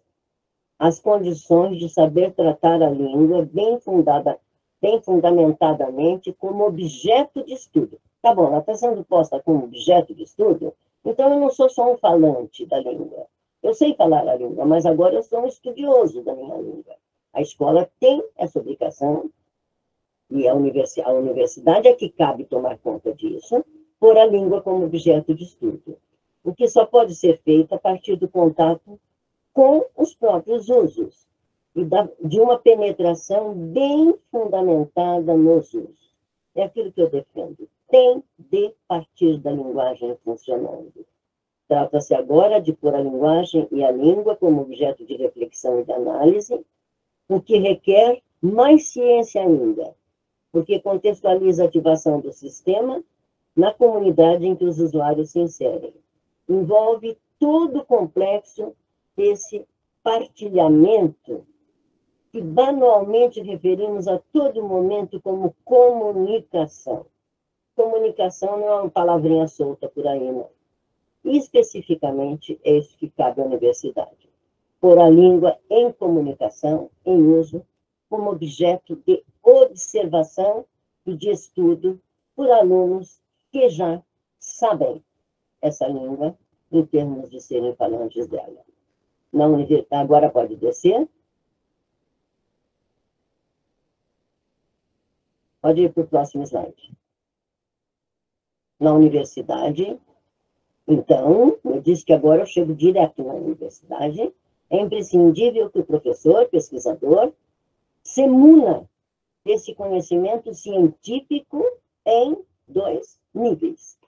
as condições de saber tratar a língua bem fundamentadamente como objeto de estudo. Tá bom, ela está sendo posta como objeto de estudo, então eu não sou só um falante da língua. Eu sei falar a língua, mas agora eu sou um estudioso da minha língua. A escola tem essa obrigação, e a universidade é que cabe tomar conta disso, pôr a língua como objeto de estudo. O que só pode ser feito a partir do contato com os próprios usos, e de uma penetração bem fundamentada nos usos. É aquilo que eu defendo. Tem de partir da linguagem funcionando. Trata-se agora de pôr a linguagem e a língua como objeto de reflexão e de análise, o que requer mais ciência ainda, porque contextualiza a ativação do sistema na comunidade em que os usuários se inserem. Envolve todo o complexo desse partilhamento que banalmente referimos a todo momento como comunicação. Comunicação não é uma palavrinha solta por aí, não. E, especificamente, é isso que cabe à universidade. Pôr a língua em comunicação, em uso, como objeto de observação e de estudo por alunos que já sabem essa língua em termos de serem falantes dela. Agora pode descer. Pode ir para o próximo slide. Na universidade, então, eu disse que agora eu chego direto na universidade, é imprescindível que o professor, pesquisador, se muna desse conhecimento científico em 2 níveis.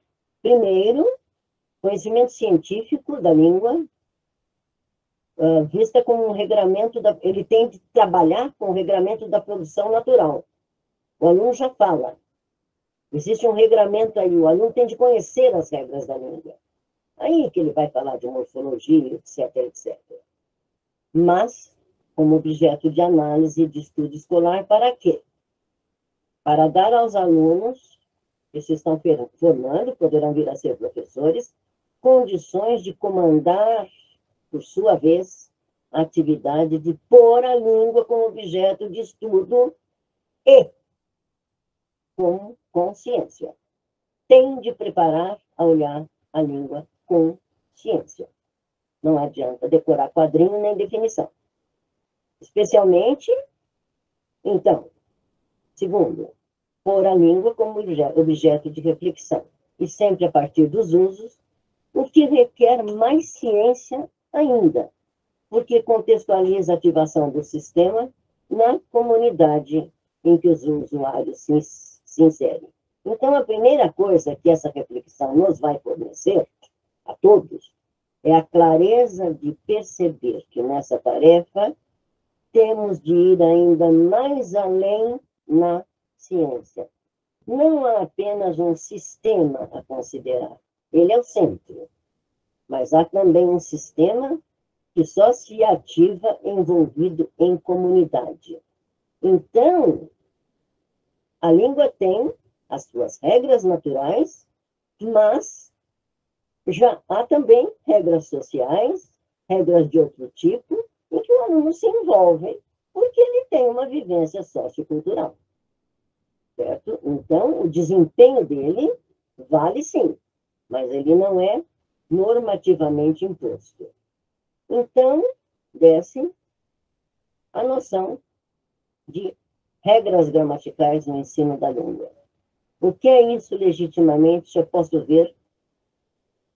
Primeiro, conhecimento científico da língua, vista como um regramento, ele tem de trabalhar com o regramento da produção natural. O aluno já fala. Existe um regramento aí, o aluno tem de conhecer as regras da língua. Aí que ele vai falar de morfologia, etc, etc. Mas, como objeto de análise de estudo escolar, para quê? Para dar aos alunos, que se estão formando, poderão vir a ser professores, condições de comandar, por sua vez, a atividade de pôr a língua como objeto de estudo e com consciência. Tem de preparar a olhar a língua com ciência. Não adianta decorar quadrinho nem definição. Especialmente, então, segundo, pôr a língua como objeto de reflexão, e sempre a partir dos usos, o que requer mais ciência ainda, porque contextualiza a ativação do sistema na comunidade em que os usuários se inserem. Então, a primeira coisa que essa reflexão nos vai fornecer, a todos, é a clareza de perceber que nessa tarefa temos de ir ainda mais além na ciência. Não há apenas um sistema a considerar, ele é o centro, mas há também um sistema que só se ativa envolvido em comunidade. Então, a língua tem as suas regras naturais, mas já há também regras sociais, regras de outro tipo, em que o aluno se envolve, porque ele tem uma vivência sociocultural. Certo? Então, o desempenho dele vale sim, mas ele não é normativamente imposto. Então, desce a noção de regras gramaticais no ensino da língua. O que é isso legitimamente? Eu posso ver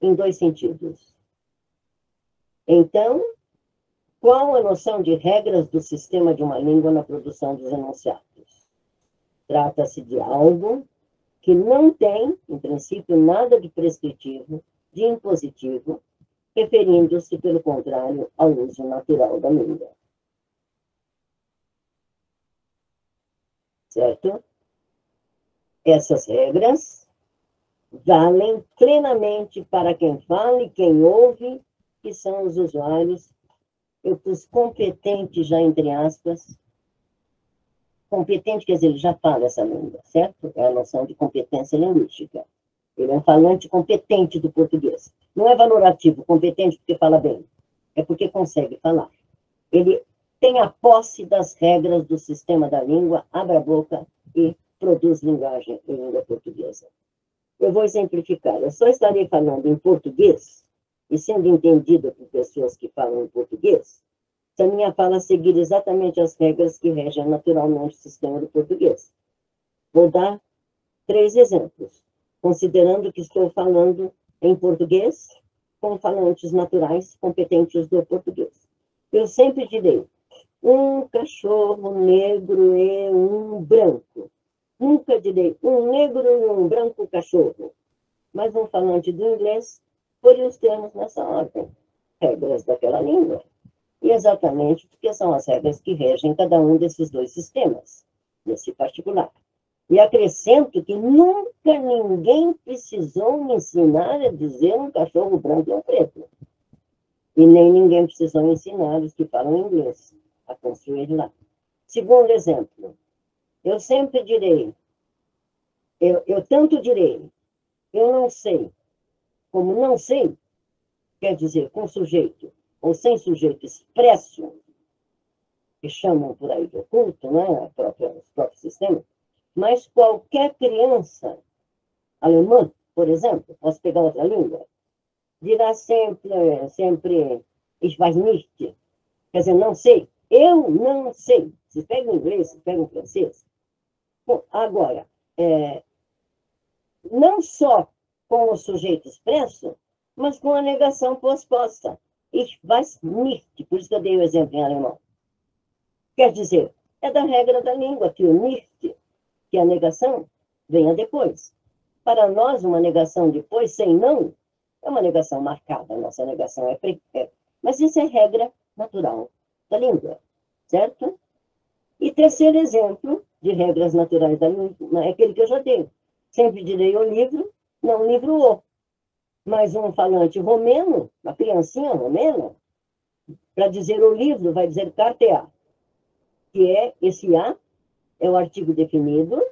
em 2 sentidos. Então, Qual a noção de regras do sistema de uma língua na produção dos enunciados? Trata-se de algo que não tem, em princípio, nada de prescritivo, de impositivo, referindo-se, pelo contrário, ao uso natural da língua. Certo? Essas regras valem plenamente para quem fala e quem ouve, que são os usuários. Eu pus competente já entre aspas. Competente quer dizer, ele já fala essa língua, certo? É a noção de competência linguística. Ele é um falante competente do português. Não é valorativo, competente porque fala bem. É porque consegue falar. Ele tem a posse das regras do sistema da língua, abre a boca e produz linguagem em língua portuguesa. Eu vou exemplificar. Eu só estarei falando em português e sendo entendida por pessoas que falam em português, se a minha fala seguir exatamente as regras que regem naturalmente o sistema do português. Vou dar 3 exemplos, considerando que estou falando em português com falantes naturais competentes do português. Eu sempre direi, um cachorro negro e um branco. Nunca direi um negro e um branco cachorro. Mas um falante do inglês poria os termos nessa ordem, regras daquela língua. E exatamente porque são as regras que regem cada um desses 2 sistemas, nesse particular. E acrescento que nunca ninguém precisou me ensinar a dizer um cachorro branco e um preto. E nem ninguém precisou ensinar os que falam inglês a construir lá. Segundo exemplo, eu sempre direi, eu tanto direi, eu não sei, como não sei, quer dizer, com sujeito ou sem sujeito expresso, que chamam por aí de oculto, né, os próprios sistemas, mas qualquer criança alemã, por exemplo, posso pegar outra língua, dirá sempre, ich weiß nicht, quer dizer, não sei, eu não sei. Se pega o inglês, se pega o francês. Bom, agora, não só com o sujeito expresso, mas com a negação posposta. Ich weiß nicht, por isso que eu dei o exemplo em alemão. Quer dizer, é da regra da língua que o nicht, que a negação, venha depois. Para nós, uma negação depois, sem não, é uma negação marcada. A nossa negação é. Mas isso é regra natural da língua, certo? E terceiro exemplo de regras naturais da língua é aquele que eu já dei. Sempre direi o livro, não livro o. Mas um falante romeno, uma criancinha romena, para dizer o livro, vai dizer cartea, que é esse A, é o artigo definido,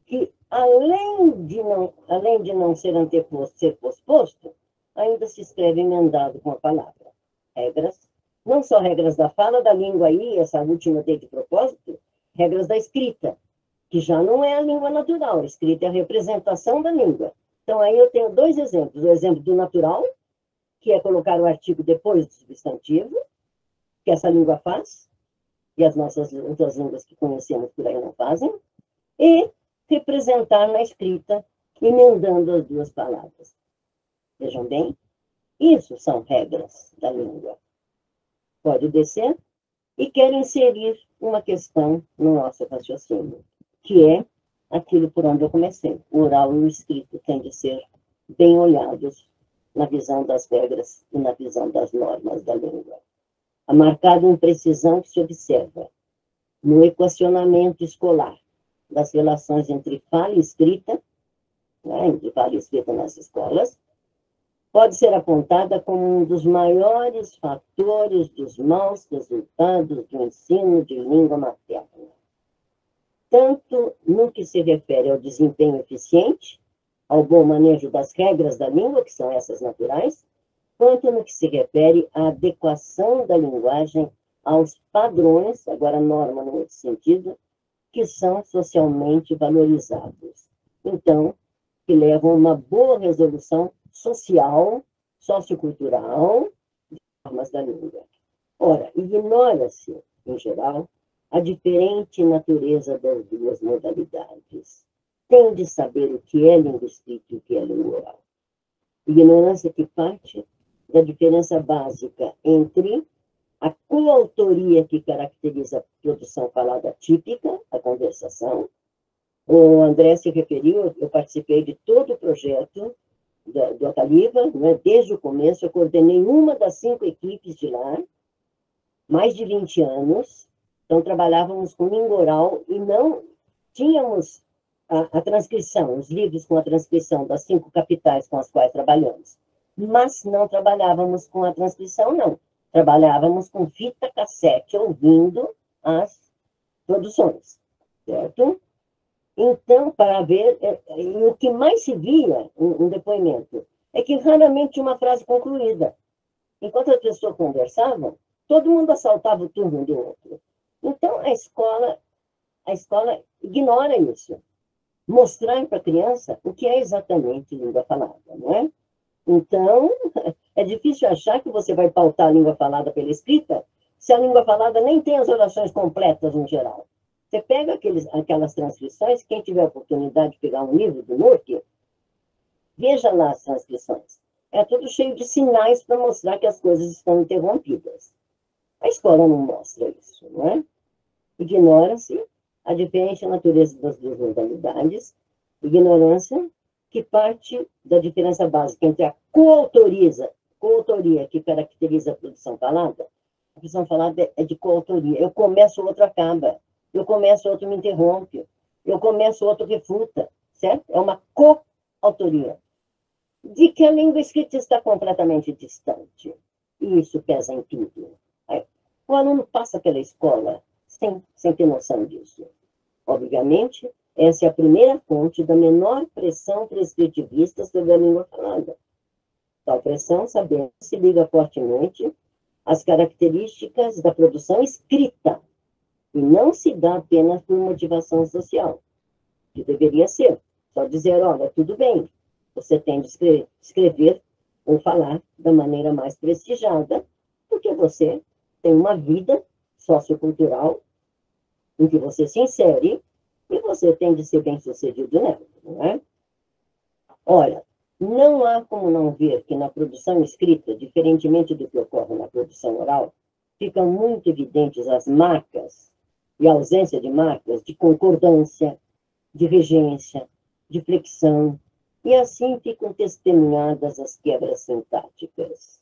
que além de não ser anteposto, ser posposto, ainda se escreve emendado com a palavra. Regras, não só regras da fala da língua aí, essa última dei de propósito, regras da escrita, que já não é a língua natural, a escrita é a representação da língua. Então, aí eu tenho 2 exemplos. O exemplo do natural, que é colocar o artigo depois do substantivo, que essa língua faz, e as nossas outras línguas que conhecemos por aí não fazem, e representar na escrita, emendando as 2 palavras. Vejam bem, isso são regras da língua. Pode descer e quero inserir uma questão no nosso raciocínio, que é aquilo por onde eu comecei. O oral e o escrito têm de ser bem olhados na visão das regras e na visão das normas da língua. A marcada imprecisão que se observa no equacionamento escolar das relações entre fala e escrita, né, entre fala e escrita nas escolas, pode ser apontada como um dos maiores fatores dos maus resultados do ensino de língua materna. Tanto no que se refere ao desempenho eficiente, ao bom manejo das regras da língua, que são essas naturais, quanto no que se refere à adequação da linguagem aos padrões, agora norma no outro sentido, que são socialmente valorizados. Então, que levam a uma boa resolução social, sociocultural, de normas da língua. Ora, ignora-se, em geral, a diferente natureza das 2 modalidades. Tem de saber o que é língua escrita e o que é língua oral. Ignorância que parte da diferença básica entre a coautoria que caracteriza a produção falada típica, a conversação. O André se referiu, eu participei de todo o projeto do Ataliva, né? Desde o começo, eu coordenei uma das 5 equipes de lá, mais de 20 anos, então trabalhávamos com língua oral e não tínhamos a transcrição, os livros com a transcrição das 5 capitais com as quais trabalhamos, mas não trabalhávamos com a transcrição, não. Trabalhávamos com fita cassete, ouvindo as produções, certo? Então, para ver, o que mais se via um depoimento é que raramente tinha uma frase concluída. Enquanto as pessoas conversavam, todo mundo assaltava o turno do outro. Então, a escola ignora isso. Mostrar para a criança o que é exatamente língua falada, não é? Então, é difícil achar que você vai pautar a língua falada pela escrita, se a língua falada nem tem as orações completas em geral. Você pega aquelas transcrições, quem tiver a oportunidade de pegar um livro do NURC, veja lá as transcrições. É tudo cheio de sinais para mostrar que as coisas estão interrompidas. A escola não mostra isso, não é? Ignora-se a diferente natureza das duas modalidades, ignorância que parte da diferença básica entre a coautoria que caracteriza a produção falada. A produção falada é de coautoria. Eu começo, o outro acaba. Eu começo, o outro me interrompe. Eu começo, o outro refuta. Certo? É uma coautoria. De que a língua escrita está completamente distante. E isso pesa em tudo. O aluno passa pela escola sem ter noção disso. Obviamente, essa é a primeira fonte da menor pressão prescritivista sobre a língua falada. Tal pressão, sabemos, se liga fortemente às características da produção escrita, e não se dá apenas por motivação social, que deveria ser. Só dizer, olha, tudo bem, você tem de escrever ou falar da maneira mais prestigiada, porque você tem uma vida sociocultural em que você se insere e você tem de ser bem-sucedido nela, não é? Ora, não há como não ver que na produção escrita, diferentemente do que ocorre na produção oral, ficam muito evidentes as marcas e a ausência de marcas de concordância, de regência, de flexão, e assim ficam testemunhadas as quebras sintáticas.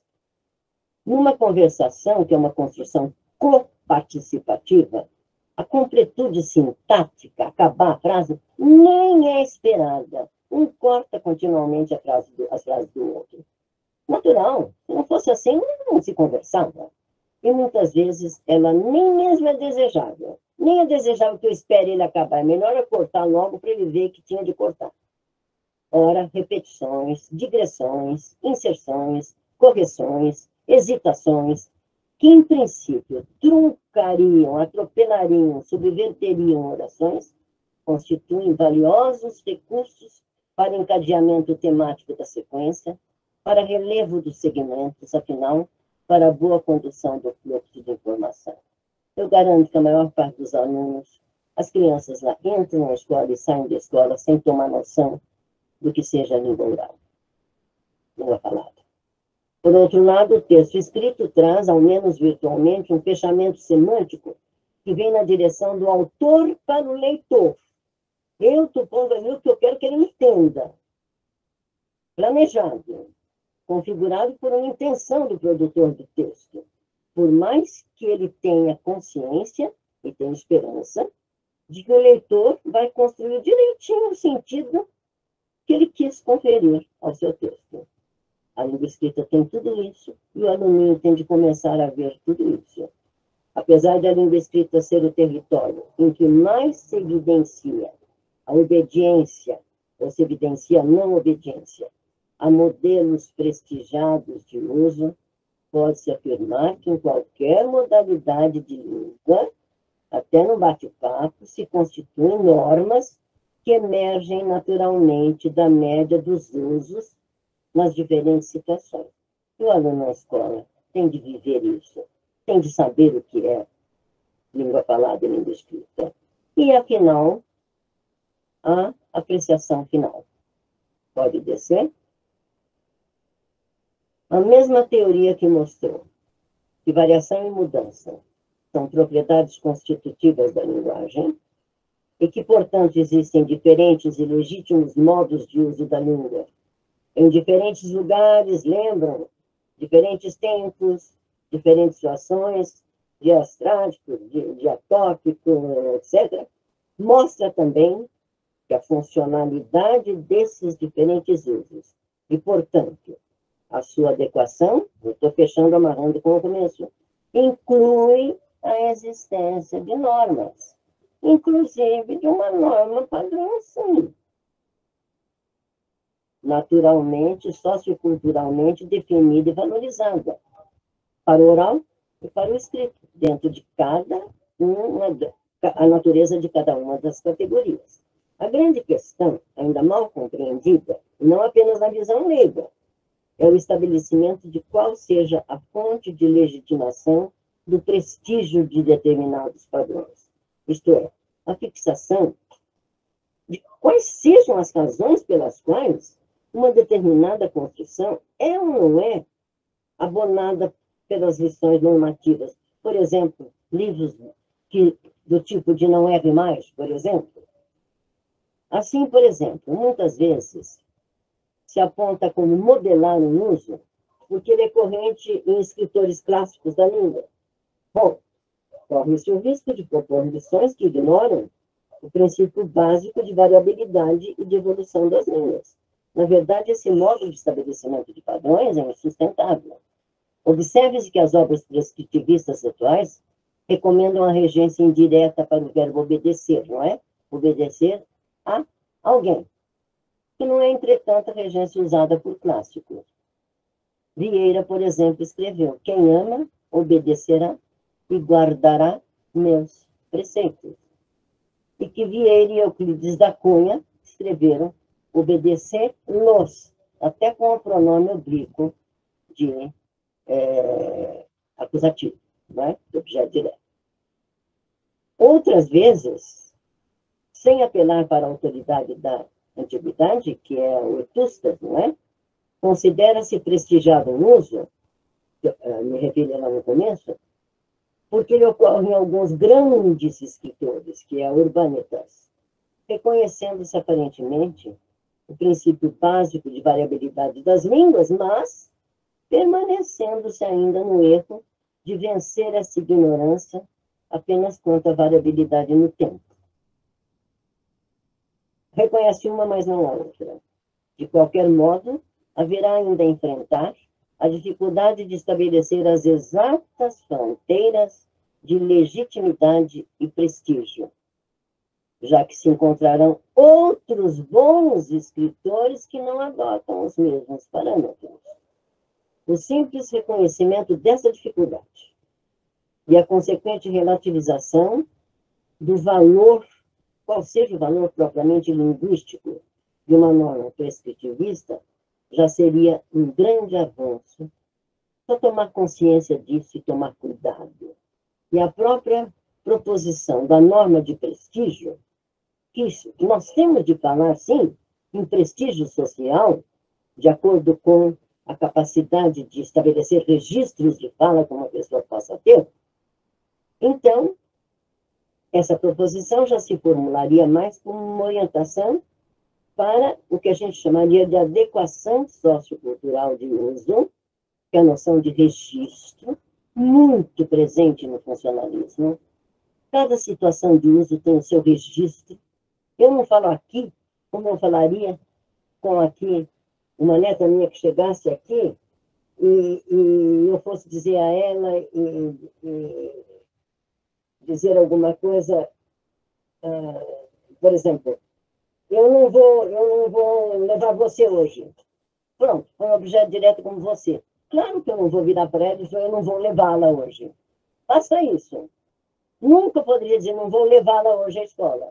Numa conversação, que é uma construção coparticipativa, a completude sintática, acabar a frase, nem é esperada. Um corta continuamente as frases do outro. Natural, se não fosse assim, não se conversava. E muitas vezes ela nem mesmo é desejável. Nem é desejável que eu espere ele acabar. É melhor eu cortar logo para ele ver que tinha de cortar. Ora, repetições, digressões, inserções, correções, hesitações, que, em princípio, truncariam, atropelariam, subverteriam orações, constituem valiosos recursos para encadeamento temático da sequência, para relevo dos segmentos, afinal, para a boa condução do fluxo de informação. Eu garanto que a maior parte dos alunos, as crianças lá entram na escola e saem da escola sem tomar noção do que seja a língua oral, língua falada. Por outro lado, o texto escrito traz, ao menos virtualmente, um fechamento semântico que vem na direção do autor para o leitor. Eu estou pondo ali o que eu quero que ele entenda. Planejado, configurado por uma intenção do produtor do texto. Por mais que ele tenha consciência e tenha esperança de que o leitor vai construir direitinho o sentido que ele quis conferir ao seu texto. A língua escrita tem tudo isso e o aluninho tem de começar a ver tudo isso. Apesar de a língua escrita ser o território em que mais se evidencia a obediência, ou se evidencia a não obediência, a modelos prestigiados de uso, pode-se afirmar que em qualquer modalidade de língua, até no bate-papo, se constituem normas que emergem naturalmente da média dos usos nas diferentes situações. E o aluno na escola tem de viver isso, tem de saber o que é língua falada e língua escrita. E, afinal, a apreciação final. Pode descer? A mesma teoria que mostrou que variação e mudança são propriedades constitutivas da linguagem e que, portanto, existem diferentes e legítimos modos de uso da língua em diferentes lugares, lembram? Diferentes tempos, diferentes situações, diastrático, diatópico, etc., mostra também que a funcionalidade desses diferentes usos e, portanto, a sua adequação, eu estou fechando, amarrando com o começo, inclui a existência de normas, inclusive de uma norma padrão, sim. Naturalmente, socioculturalmente definida e valorizada, para o oral e para o escrito, dentro de a natureza de cada uma das categorias. A grande questão, ainda mal compreendida, não apenas na visão leiga, é o estabelecimento de qual seja a fonte de legitimação do prestígio de determinados padrões. Isto é, a fixação de quais sejam as razões pelas quais uma determinada construção é ou não é abonada pelas lições normativas. Por exemplo, livros do tipo de não erre mais, por exemplo. Assim, por exemplo, muitas vezes se aponta como modelar um uso porque ele é corrente em escritores clássicos da língua. Bom, corre-se o risco de propor lições que ignoram o princípio básico de variabilidade e de evolução das línguas. Na verdade, esse modo de estabelecimento de padrões é insustentável. Observe-se que as obras prescritivistas atuais recomendam a regência indireta para o verbo obedecer, não é? Obedecer a alguém, que não é, entretanto, a regência usada por clássicos. Vieira, por exemplo, escreveu: quem ama, obedecerá e guardará meus preceitos. E que Vieira e Euclides da Cunha escreveram: obedecer-los, até com o pronome oblíquo de acusativo, não é? De objeto direto. Outras vezes, sem apelar para a autoridade da antiguidade, que é o Etustas, não é? Considera-se prestigiado o uso, me referi lá no começo, porque ele ocorre em alguns grandes escritores, que é Urbanitas, reconhecendo-se aparentemente o princípio básico de variabilidade das línguas, mas permanecendo-se ainda no erro de vencer essa ignorância apenas quanto à variabilidade no tempo. Reconhece uma, mas não a outra. De qualquer modo, haverá ainda a enfrentar a dificuldade de estabelecer as exatas fronteiras de legitimidade e prestígio, já que se encontrarão outros bons escritores que não adotam os mesmos parâmetros. O simples reconhecimento dessa dificuldade e a consequente relativização do valor, qual seja o valor propriamente linguístico de uma norma prescritivista, já seria um grande avanço. Só tomar consciência disso e tomar cuidado. E a própria proposição da norma de prestígio, que nós temos de falar, sim, em prestígio social, de acordo com a capacidade de estabelecer registros de fala que uma pessoa possa ter. Então, essa proposição já se formularia mais como uma orientação para o que a gente chamaria de adequação sociocultural de uso, que é a noção de registro, muito presente no funcionalismo. Cada situação de uso tem o seu registro. Eu não falo aqui como eu falaria com aqui uma neta minha que chegasse aqui e eu fosse dizer a ela e dizer alguma coisa, por exemplo, eu não vou levar você hoje. Pronto, foi um objeto direto como você. Claro que eu não vou virar para ela e dizer, eu não vou levá-la hoje. Faça isso. Nunca poderia dizer, não vou levá-la hoje à escola.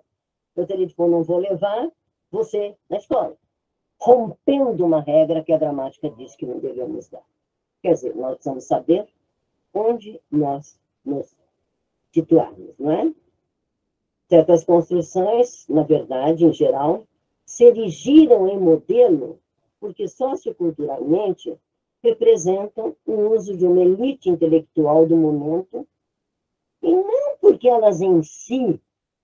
Eu teria dito, não vou levar você na escola. Rompendo uma regra que a gramática diz que não devemos dar. Quer dizer, nós precisamos saber onde nós nos situarmos, não é? Certas construções, na verdade, em geral, se erigiram em modelo porque socioculturalmente representam o uso de uma elite intelectual do momento, e não porque elas em si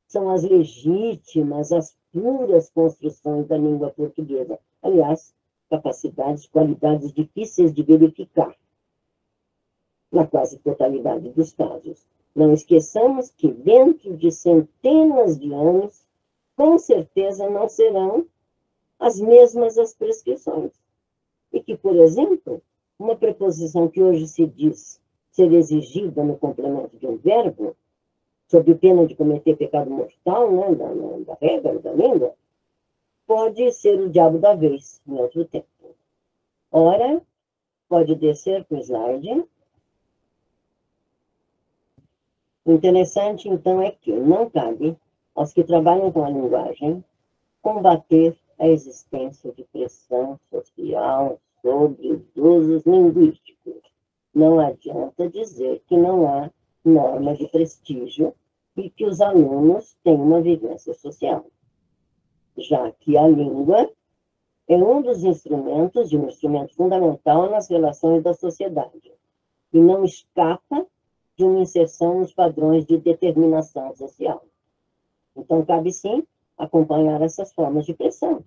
são as legítimas, as puras construções da língua portuguesa. Aliás, capacidades, qualidades difíceis de verificar, na quase totalidade dos casos. Não esqueçamos que dentro de centenas de anos, com certeza não serão as mesmas as prescrições. E que, por exemplo, uma preposição que hoje se diz ser exigida no complemento de um verbo, sob pena de cometer pecado mortal, né, da regra, da língua, pode ser o diabo da vez, em outro tempo. Ora, pode descer para o slide. O interessante, então, é que não cabe aos que trabalham com a linguagem combater a existência de pressão social sobre os usos linguísticos. Não adianta dizer que não há norma de prestígio e que os alunos têm uma vivência social, já que a língua é um dos instrumentos, de um instrumento fundamental nas relações da sociedade, e não escapa de uma inserção nos padrões de determinação social. Então, cabe sim acompanhar essas formas de pressão,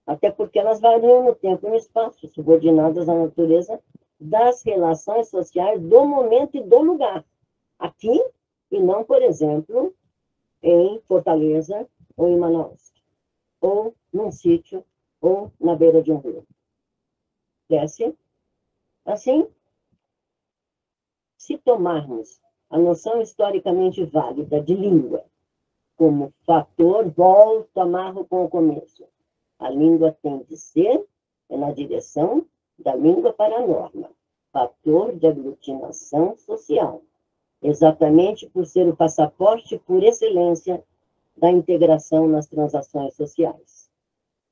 até porque elas variam no tempo e no espaço, subordinadas à natureza das relações sociais do momento e do lugar, aqui e não, por exemplo, em Fortaleza ou em Manaus, ou num sítio, ou na beira de um rio. Desce. Assim, se tomarmos a noção historicamente válida de língua como fator, volto, amarro com o começo. A língua tem de ser na direção da língua para a norma, fator de aglutinação social, exatamente por ser o passaporte por excelência da integração nas transações sociais.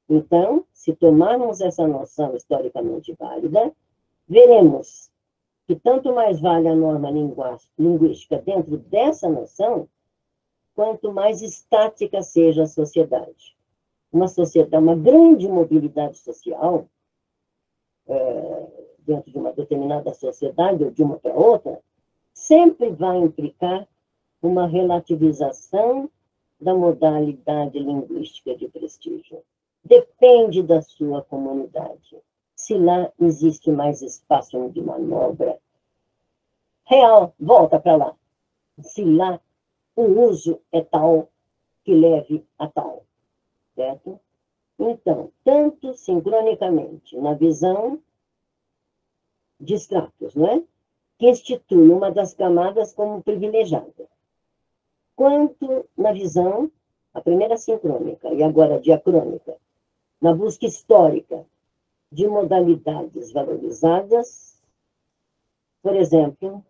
Então, se tomarmos essa noção historicamente válida, veremos que tanto mais vale a norma linguística dentro dessa noção, quanto mais estática seja a sociedade. Uma sociedade, uma grande mobilidade social, dentro de uma determinada sociedade ou de uma para outra, sempre vai implicar uma relativização da modalidade linguística de prestígio. Depende da sua comunidade. Se lá existe mais espaço de manobra real, volta para lá. Se lá o uso é tal que leve a tal, certo? Então, tanto sincronicamente na visão de estratos, não é? Que institui uma das camadas como privilegiada, quanto na visão, a primeira sincrônica e agora diacrônica, na busca histórica de modalidades valorizadas, por exemplo,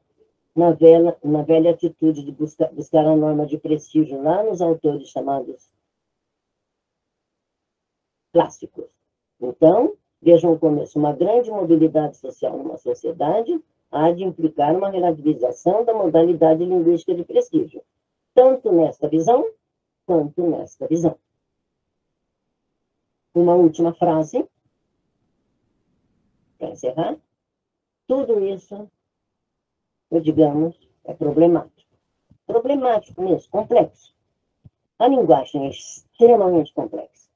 na velha atitude de buscar a norma de prestígio lá nos autores chamados clássicos. Então, vejam o começo, uma grande mobilidade social numa sociedade há de implicar uma relativização da modalidade linguística de prestígio, tanto nesta visão, quanto nesta visão. Uma última frase, para encerrar. Tudo isso, digamos, é problemático. Problemático mesmo, complexo. A linguagem é extremamente complexa.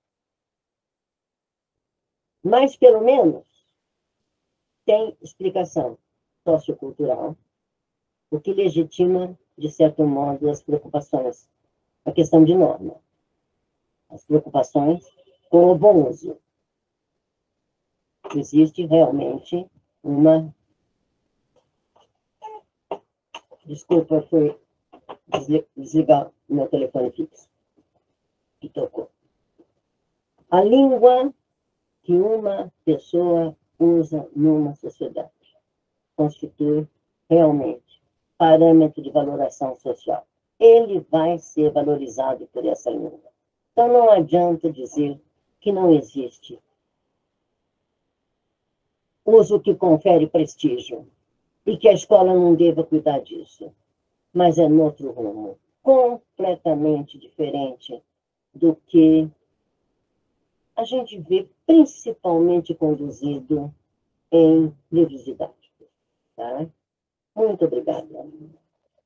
Mas, pelo menos, tem explicação sociocultural, o que legitima, de certo modo, as preocupações, a questão de norma, as preocupações com o bom uso. Existe realmente uma... Desculpa, foi desligar meu telefone fixo, que tocou. A língua que uma pessoa usa numa sociedade constitui realmente parâmetro de valoração social. Ele vai ser valorizado por essa língua. Então, não adianta dizer que não existe uso que confere prestígio e que a escola não deva cuidar disso. Mas é no outro rumo, completamente diferente do que a gente vê principalmente conduzido em livros didáticos. Tá? Muito obrigada.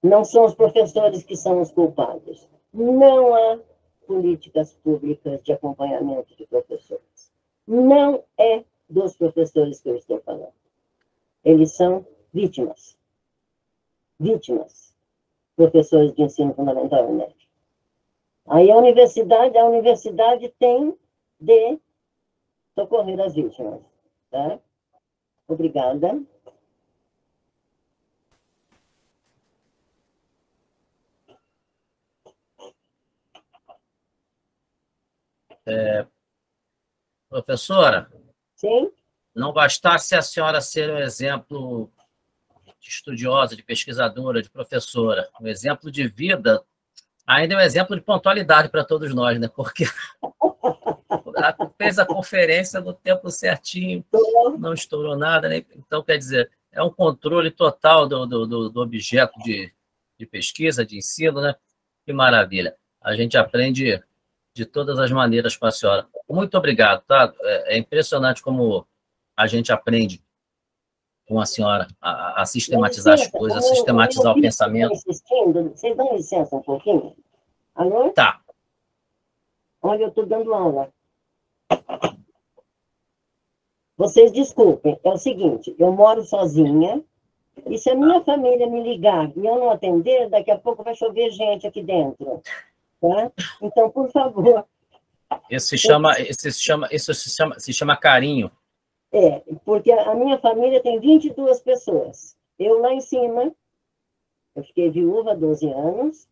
Não são os professores que são os culpados. Não há políticas públicas de acompanhamento de professores. Não é dos professores que eu estou falando. Eles são vítimas. Vítimas. Professores de ensino fundamental e médio. Aí a universidade tem de socorrer as vítimas. Tá? Obrigada. Professora, Sim? não bastasse a senhora ser um exemplo de estudiosa, de pesquisadora, de professora, um exemplo de vida, ainda é um exemplo de pontualidade para todos nós, né? Porque fez a conferência no tempo certinho, não estourou nada, né? Então, quer dizer, é um controle total do objeto de pesquisa, de ensino, né? Que maravilha. A gente aprende de todas as maneiras com a senhora. Muito obrigado, tá? É impressionante como a gente aprende com a senhora a sistematizar as coisas, a sistematizar o pensamento. Vocês dão licença um pouquinho? Alô? Tá. Olha, eu estou dando aula. Vocês desculpem, é o seguinte, eu moro sozinha, e se a minha família me ligar e eu não atender, daqui a pouco vai chover gente aqui dentro. Tá? Então, por favor. Isso se chama carinho. Porque a minha família tem 22 pessoas. Eu lá em cima, eu fiquei viúva há 12 anos,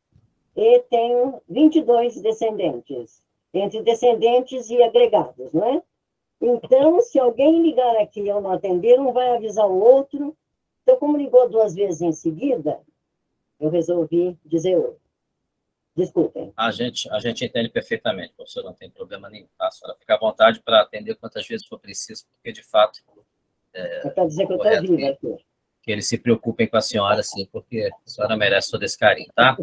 e tenho 22 descendentes, entre descendentes e agregados, não é? Então, se alguém ligar aqui e eu não atender, um vai avisar o outro. Então, como ligou 2 vezes em seguida, eu resolvi dizer oi. Desculpem. A gente entende perfeitamente, professor, não tem problema nenhum. Tá? A senhora fica à vontade para atender quantas vezes for preciso, porque, de fato, quer dizer que eu estou viva aqui. Que eles se preocupem com a senhora, sim, porque a senhora merece todo esse carinho, tá?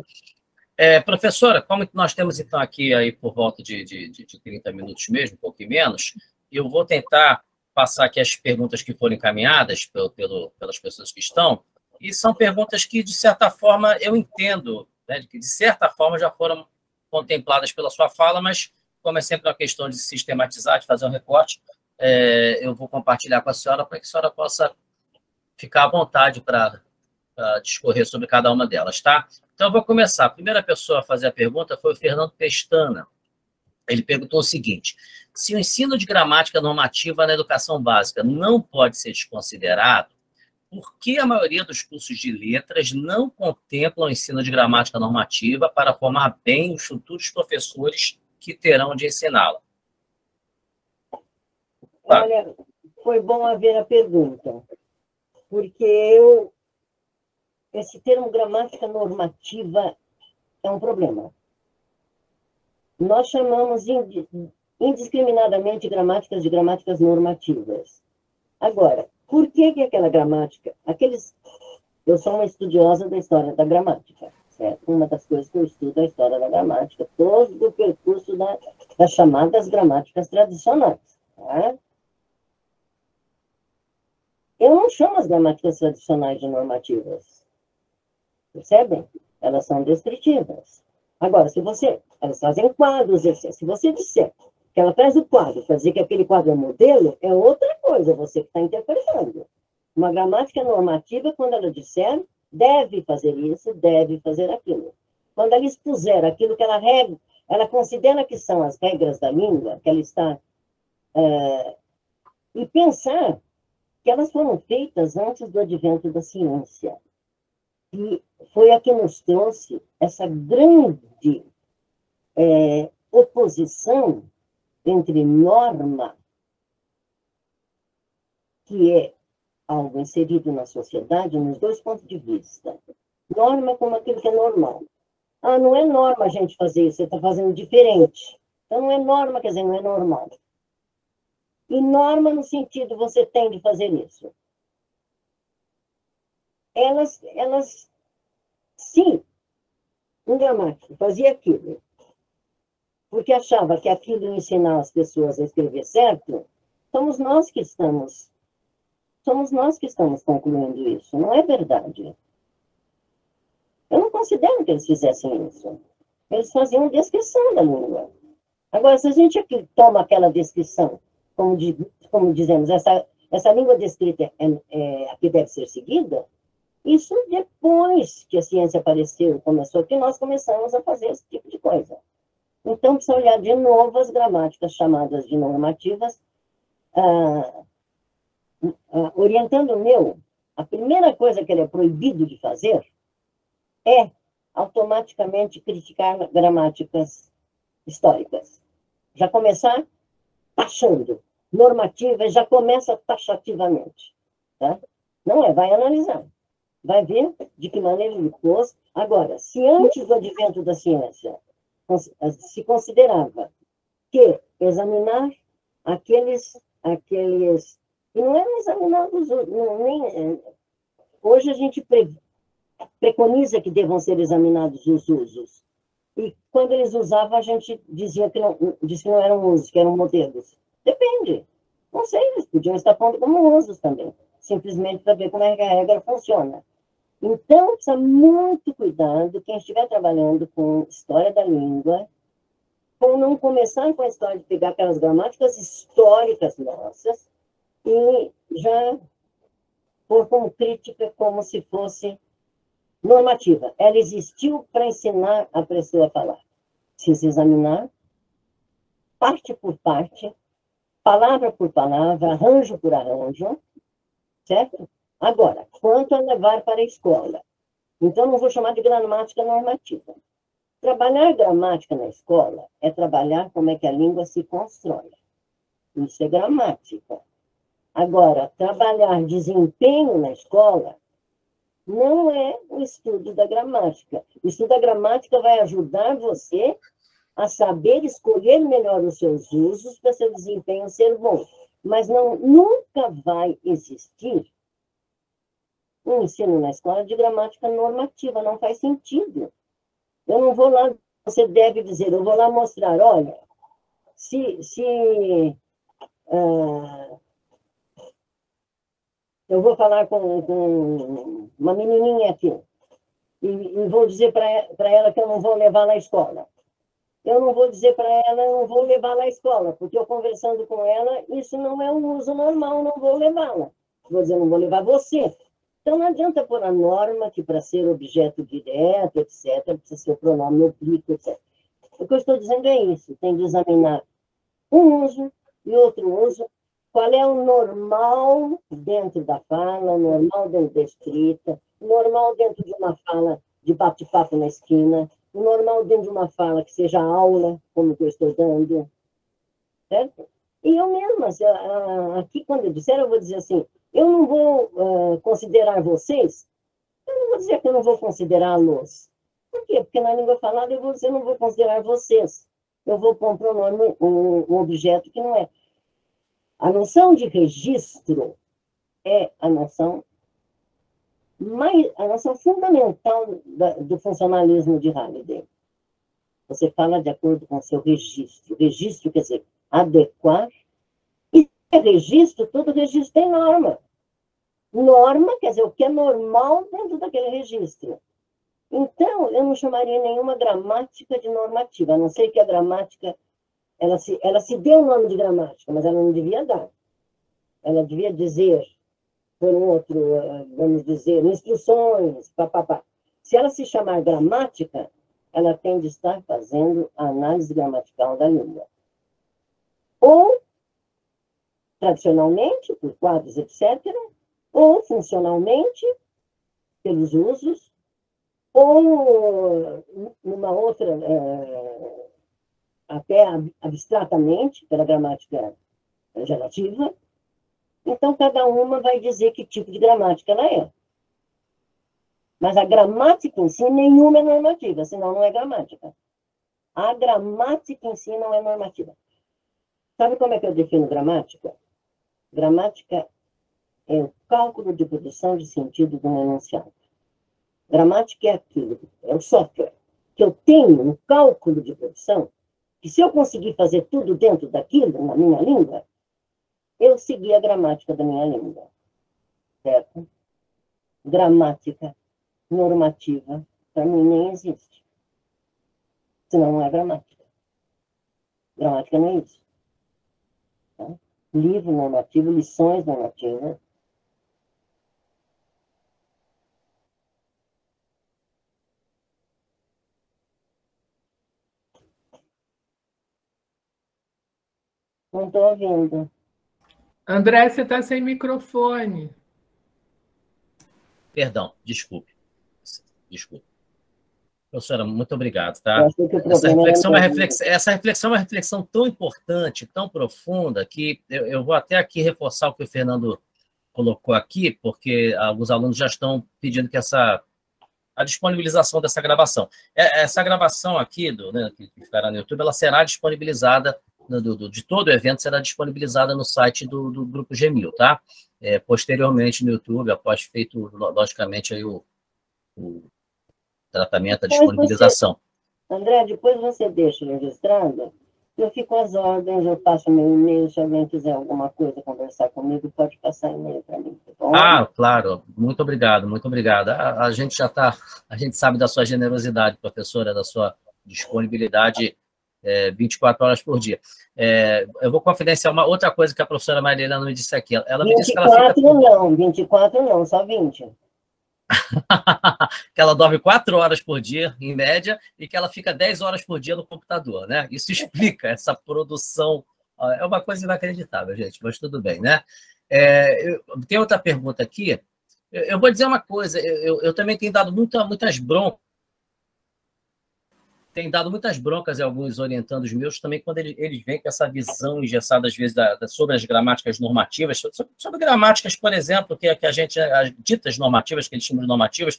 Professora, como nós temos, então, aqui aí por volta de 30 minutos mesmo, um pouquinho menos, eu vou tentar passar aqui as perguntas que foram encaminhadas pelas pessoas que estão, e são perguntas que, de certa forma, eu entendo, né, que, de certa forma, já foram contempladas pela sua fala, mas, como é sempre uma questão de sistematizar, de fazer um recorte, eu vou compartilhar com a senhora para que a senhora possa ficar à vontade para discorrer sobre cada uma delas, tá? Então, eu vou começar. A primeira pessoa a fazer a pergunta foi o Fernando Pestana. Ele perguntou o seguinte: se o ensino de gramática normativa na educação básica não pode ser desconsiderado, por que a maioria dos cursos de letras não contemplam o ensino de gramática normativa para formar bem os futuros professores que terão de ensiná-la? Olha, foi bom haver a pergunta, porque esse termo gramática normativa é um problema. Nós chamamos indiscriminadamente gramáticas de gramáticas normativas. Agora, por que aquela gramática? Eu sou uma estudiosa da história da gramática, certo? Uma das coisas que eu estudo é a história da gramática, todo o percurso das chamadas gramáticas tradicionais. Tá? Eu não chamo as gramáticas tradicionais de normativas. Percebem? Elas são descritivas. Agora, elas fazem quadros, se você disser que ela faz o quadro para dizer que aquele quadro é modelo, é outra coisa, você que está interpretando. Uma gramática normativa, quando ela disser, deve fazer isso, deve fazer aquilo. Quando ela expuser aquilo que ela considera que são as regras da língua, que ela está... e pensar que elas foram feitas antes do advento da ciência. E foi a que nos trouxe essa grande oposição entre norma, que é algo inserido na sociedade, nos 2 pontos de vista. Norma como aquilo que é normal. Não é norma a gente fazer isso, você está fazendo diferente. Então, não é norma, quer dizer, não é normal. E norma no sentido, você tem de fazer isso. Elas sim, um gramático fazia aquilo, porque achava que aquilo ia ensinar as pessoas a escrever certo, somos nós que estamos somos nós que estamos concluindo isso. Não é verdade. Eu não considero que eles fizessem isso. Eles faziam descrição da língua. Agora, se a gente aqui toma aquela descrição, como dizemos, essa língua descrita é a que deve ser seguida, isso depois que a ciência apareceu, começou, que nós começamos a fazer esse tipo de coisa. Então, precisa olhar de novo as gramáticas chamadas de normativas, orientando o meu, a primeira coisa que ele é proibido de fazer é automaticamente criticar gramáticas históricas. Já começar taxando. Normativa já começa taxativamente. Tá? Não é, vai analisar. Vai ver de que maneira ele pôs. Agora, se antes do advento da ciência se considerava que examinar aqueles e não eram examinados, hoje a gente preconiza que devam ser examinados os usos. E quando eles usavam, a gente dizia que não eram usos, que eram modelos. Depende. Não sei, eles podiam estar pondo como usos também, simplesmente para ver como é que a regra funciona. Então, precisa muito cuidado quem estiver trabalhando com história da língua, com não começar com a história de pegar aquelas gramáticas históricas nossas e já pôr como crítica como se fosse normativa. Ela existiu para ensinar a pessoa a falar. Precisa examinar, parte por parte, palavra por palavra, arranjo por arranjo, certo? Agora, quanto a levar para a escola? Então, não vou chamar de gramática normativa. Trabalhar gramática na escola é trabalhar como é que a língua se constrói. Isso é gramática. Agora, trabalhar desempenho na escola não é o estudo da gramática. O estudo da gramática vai ajudar você a saber escolher melhor os seus usos para seu desempenho ser bom. Mas nunca vai existir um ensino na escola de gramática normativa. Não faz sentido. Eu não vou lá, você deve dizer, eu vou lá mostrar, olha, eu vou falar com uma menininha aqui e vou dizer para ela que eu não vou levar na escola. Eu não vou dizer para ela, eu não vou levar na escola, porque eu conversando com ela, isso não é um uso normal, não vou levá-la. Vou dizer, não vou levar você. Então, não adianta pôr a norma que para ser objeto direto, etc., precisa ser o pronome oblíquo, etc. O que eu estou dizendo é isso, tem de examinar um uso e outro uso. Qual é o normal dentro da fala, o normal dentro da escrita, o normal dentro de uma fala de bate-papo na esquina, o normal dentro de uma fala que seja aula, como que eu estou dando, certo? E eu mesma, aqui quando eu disser, eu vou dizer assim, eu não vou considerar vocês, eu não vou dizer que eu não vou considerá-los. Por quê? Porque na língua falada eu vou dizer, eu não vou considerar vocês. Eu vou pôr um pronome, um objeto que não é. A noção de registro é a noção fundamental do funcionalismo de Halliday. Você fala de acordo com o seu registro. Registro quer dizer adequar. E registro, todo registro tem norma. Norma quer dizer o que é normal dentro daquele registro. Então, eu não chamaria nenhuma gramática de normativa, a não ser que a gramática ela se deu o nome de gramática, mas ela não devia dar. Ela devia dizer, por um outro, vamos dizer, instruções, papapá. Se ela se chamar gramática, ela tem de estar fazendo a análise gramatical da língua. Ou, tradicionalmente, por quadros, etc., ou funcionalmente, pelos usos, ou numa outra... até abstratamente, pela gramática gerativa. Então, cada uma vai dizer que tipo de gramática ela é. Mas a gramática em si, nenhuma é normativa, senão não é gramática. A gramática em si não é normativa. Sabe como é que eu defino gramática? Gramática é o cálculo de produção de sentido do enunciado. Gramática é aquilo, é o software que eu tenho no cálculo de produção, que se eu conseguir fazer tudo dentro daquilo, na minha língua, eu segui a gramática da minha língua. certo? Gramática normativa, para mim, nem existe. Senão não é gramática. Gramática não é isso. Tá? Livro normativo, lições normativas. Não estou ouvindo. André, você está sem microfone. Perdão, desculpe. Professora, muito obrigado. Tá? Essa reflexão é uma reflexão tão importante, tão profunda, que eu vou até aqui reforçar o que o Fernando colocou aqui, porque alguns alunos já estão pedindo que a disponibilização dessa gravação. Essa gravação aqui, que ficará no YouTube, ela será disponibilizada, de todo o evento, será disponibilizada no site do Grupo G1000, tá? Posteriormente no YouTube, após feito, logicamente, aí o tratamento, a disponibilização. André, depois você deixa registrado, eu fico às ordens, eu passo meu e-mail, se alguém quiser alguma coisa conversar comigo, pode passar e-mail para mim. Tá bom? Claro, muito obrigado, muito obrigado. A gente a gente sabe da sua generosidade, professora, da sua disponibilidade 24 horas por dia. Eu vou confidenciar uma outra coisa que a professora Marilena me disse aqui. Ela me disse que ela fica... não, 24 não, só 20. Que ela dorme 4 horas por dia, em média, e que ela fica 10 horas por dia no computador, né? Isso explica essa produção. É uma coisa inacreditável, gente, mas tudo bem, né? Tem outra pergunta aqui. Eu vou dizer uma coisa, eu também tenho dado muitas broncas. Tem dado muitas broncas a alguns orientandos meus também, quando eles vêm com essa visão engessada, às vezes, sobre as gramáticas normativas, sobre gramáticas, por exemplo, que a gente, as ditas normativas, que eles chamam de normativas,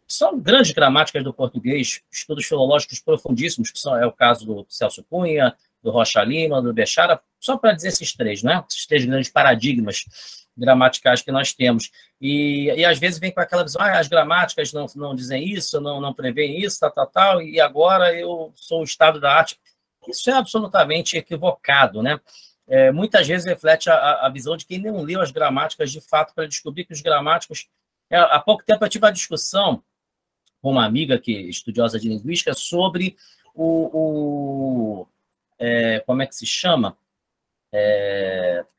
são grandes gramáticas do português, estudos filológicos profundíssimos, que é o caso do Celso Cunha, do Rocha Lima, do Bechara, só para dizer esses três, né? Esses três grandes paradigmas gramaticais que nós temos. E às vezes vem com aquela visão, as gramáticas não dizem isso, não preveem isso, tal, e agora eu sou o estado da arte. Isso é absolutamente equivocado, né? Muitas vezes reflete a visão de quem não leu as gramáticas de fato, para descobrir que os gramáticos... Há pouco tempo eu tive uma discussão com uma amiga estudiosa de linguística sobre como é que se chama?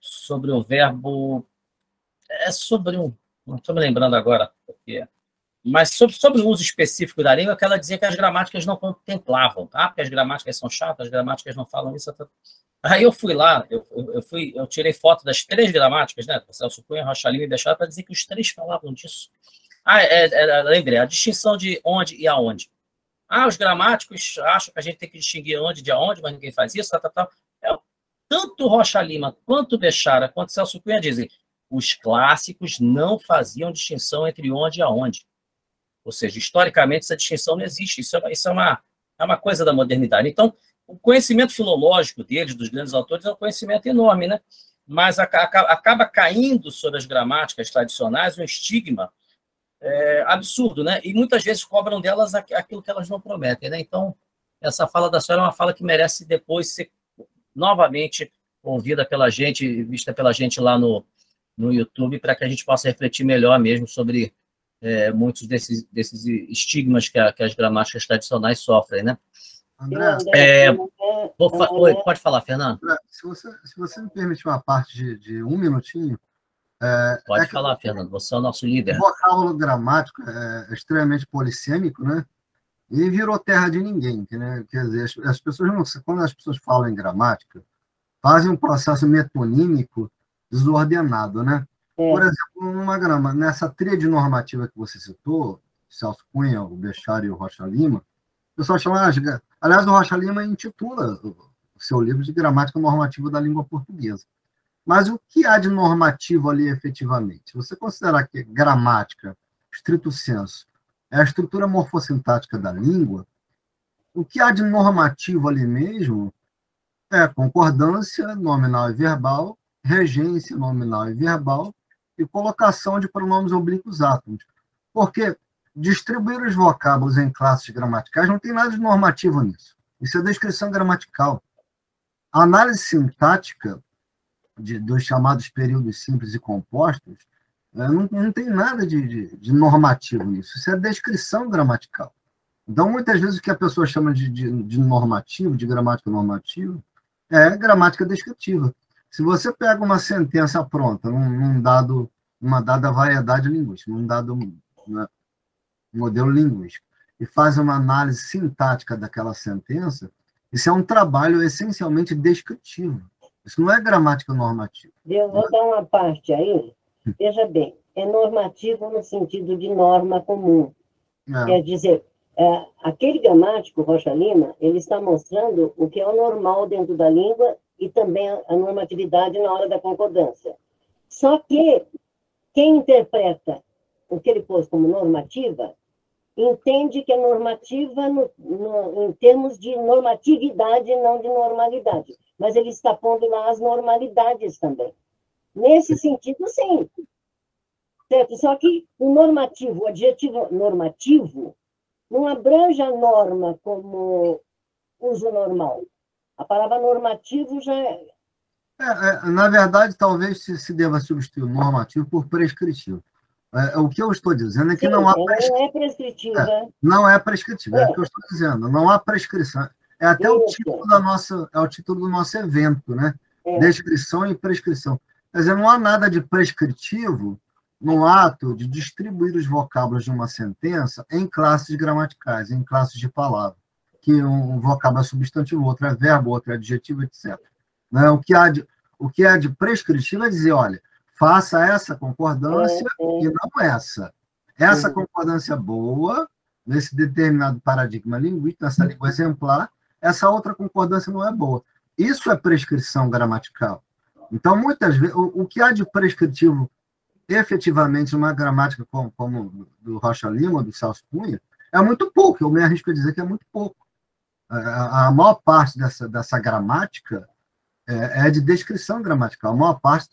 Sobre o verbo... não estou me lembrando agora, mas sobre o uso específico da língua, que ela dizia que as gramáticas não contemplavam, tá? Porque as gramáticas são chatas, as gramáticas não falam isso. Aí eu fui lá, eu tirei foto das 3 gramáticas, né? Celso Cunha, Rocha Lima e Bechara, para dizer que os 3 falavam disso. Lembrei, a distinção de onde e aonde. Os gramáticos acham que a gente tem que distinguir onde de aonde, mas ninguém faz isso, tal. Tanto Rocha Lima, quanto Bechara, quanto Celso Cunha dizem: os clássicos não faziam distinção entre onde e aonde. Ou seja, historicamente, essa distinção não existe. Isso é uma coisa da modernidade. Então, o conhecimento filológico deles, dos grandes autores, é um conhecimento enorme, né? Mas acaba caindo sobre as gramáticas tradicionais um estigma absurdo, né? E muitas vezes cobram delas aquilo que elas não prometem, né? Então, essa fala da senhora é uma fala que merece depois ser novamente ouvida pela gente, vista pela gente lá no YouTube, para que a gente possa refletir melhor mesmo sobre muitos desses estigmas que as gramáticas tradicionais sofrem, né? André, pode falar, Fernando. Se você me permitir uma parte de 1 minutinho... Pode falar, Fernando, você é o nosso líder. O vocábulo gramático é extremamente polissêmico, né? E virou terra de ninguém, né? Quer dizer, as pessoas quando as pessoas falam em gramática, fazem um processo metonímico desordenado, né? Por exemplo, nessa tríade normativa que você citou, Celso Cunha, o Bechara e o Rocha Lima, o pessoal chama... Aliás, o Rocha Lima intitula o seu livro de Gramática Normativa da Língua Portuguesa. Mas o que há de normativo ali, efetivamente? Se você considerar que gramática, estrito sensu, é a estrutura morfossintática da língua, o que há de normativo ali mesmo é concordância nominal e verbal, regência nominal e verbal e colocação de pronomes oblíquos átomos. Porque distribuir os vocábulos em classes gramaticais não tem nada de normativo nisso. Isso é descrição gramatical. A análise sintática dos chamados períodos simples e compostos Não tem nada de normativo nisso. Isso é descrição gramatical. Então, muitas vezes, o que a pessoa chama de normativo, de gramática normativa, é gramática descritiva. Se você pega uma sentença pronta, numa dada variedade linguística, num dado, né, modelo linguístico, e faz uma análise sintática daquela sentença, isso é um trabalho essencialmente descritivo. Isso não é gramática normativa. Eu vou dar uma parte aí. Veja bem, é normativo no sentido de norma comum. Quer dizer, aquele gramático, Rocha Lima, ele está mostrando o que é o normal dentro da língua e também a normatividade na hora da concordância. Só que quem interpreta o que ele pôs como normativa entende que é normativa em termos de normatividade, não de normalidade. Mas ele está pondo lá as normalidades também. Nesse sentido, sim. Certo? Só que o normativo, o adjetivo normativo, não abrange a norma como uso normal. A palavra normativo já é... Na verdade, talvez se deva substituir o normativo por prescritivo. O que eu estou dizendo é que não há prescrição. Não é prescritiva. Não é prescritiva, é o que eu estou dizendo. Não há prescrição. É até o título é o título do nosso evento, né? Descrição e prescrição. Quer dizer, não há nada de prescritivo no ato de distribuir os vocábulos de uma sentença em classes gramaticais, em classes de palavra, que um vocábulo é substantivo, outro é verbo, outro é adjetivo, etc. Né? O que há de prescritivo é dizer, olha, faça essa concordância e não essa. Essa concordância boa, nesse determinado paradigma linguístico, nessa língua exemplar, essa outra concordância não é boa. Isso é prescrição gramatical. Então, muitas vezes, o que há de prescritivo, efetivamente, numa gramática como do Rocha Lima, do Celso Cunha, é muito pouco. Eu me arrisco a dizer que é muito pouco. A maior parte dessa gramática é de descrição gramatical. A maior parte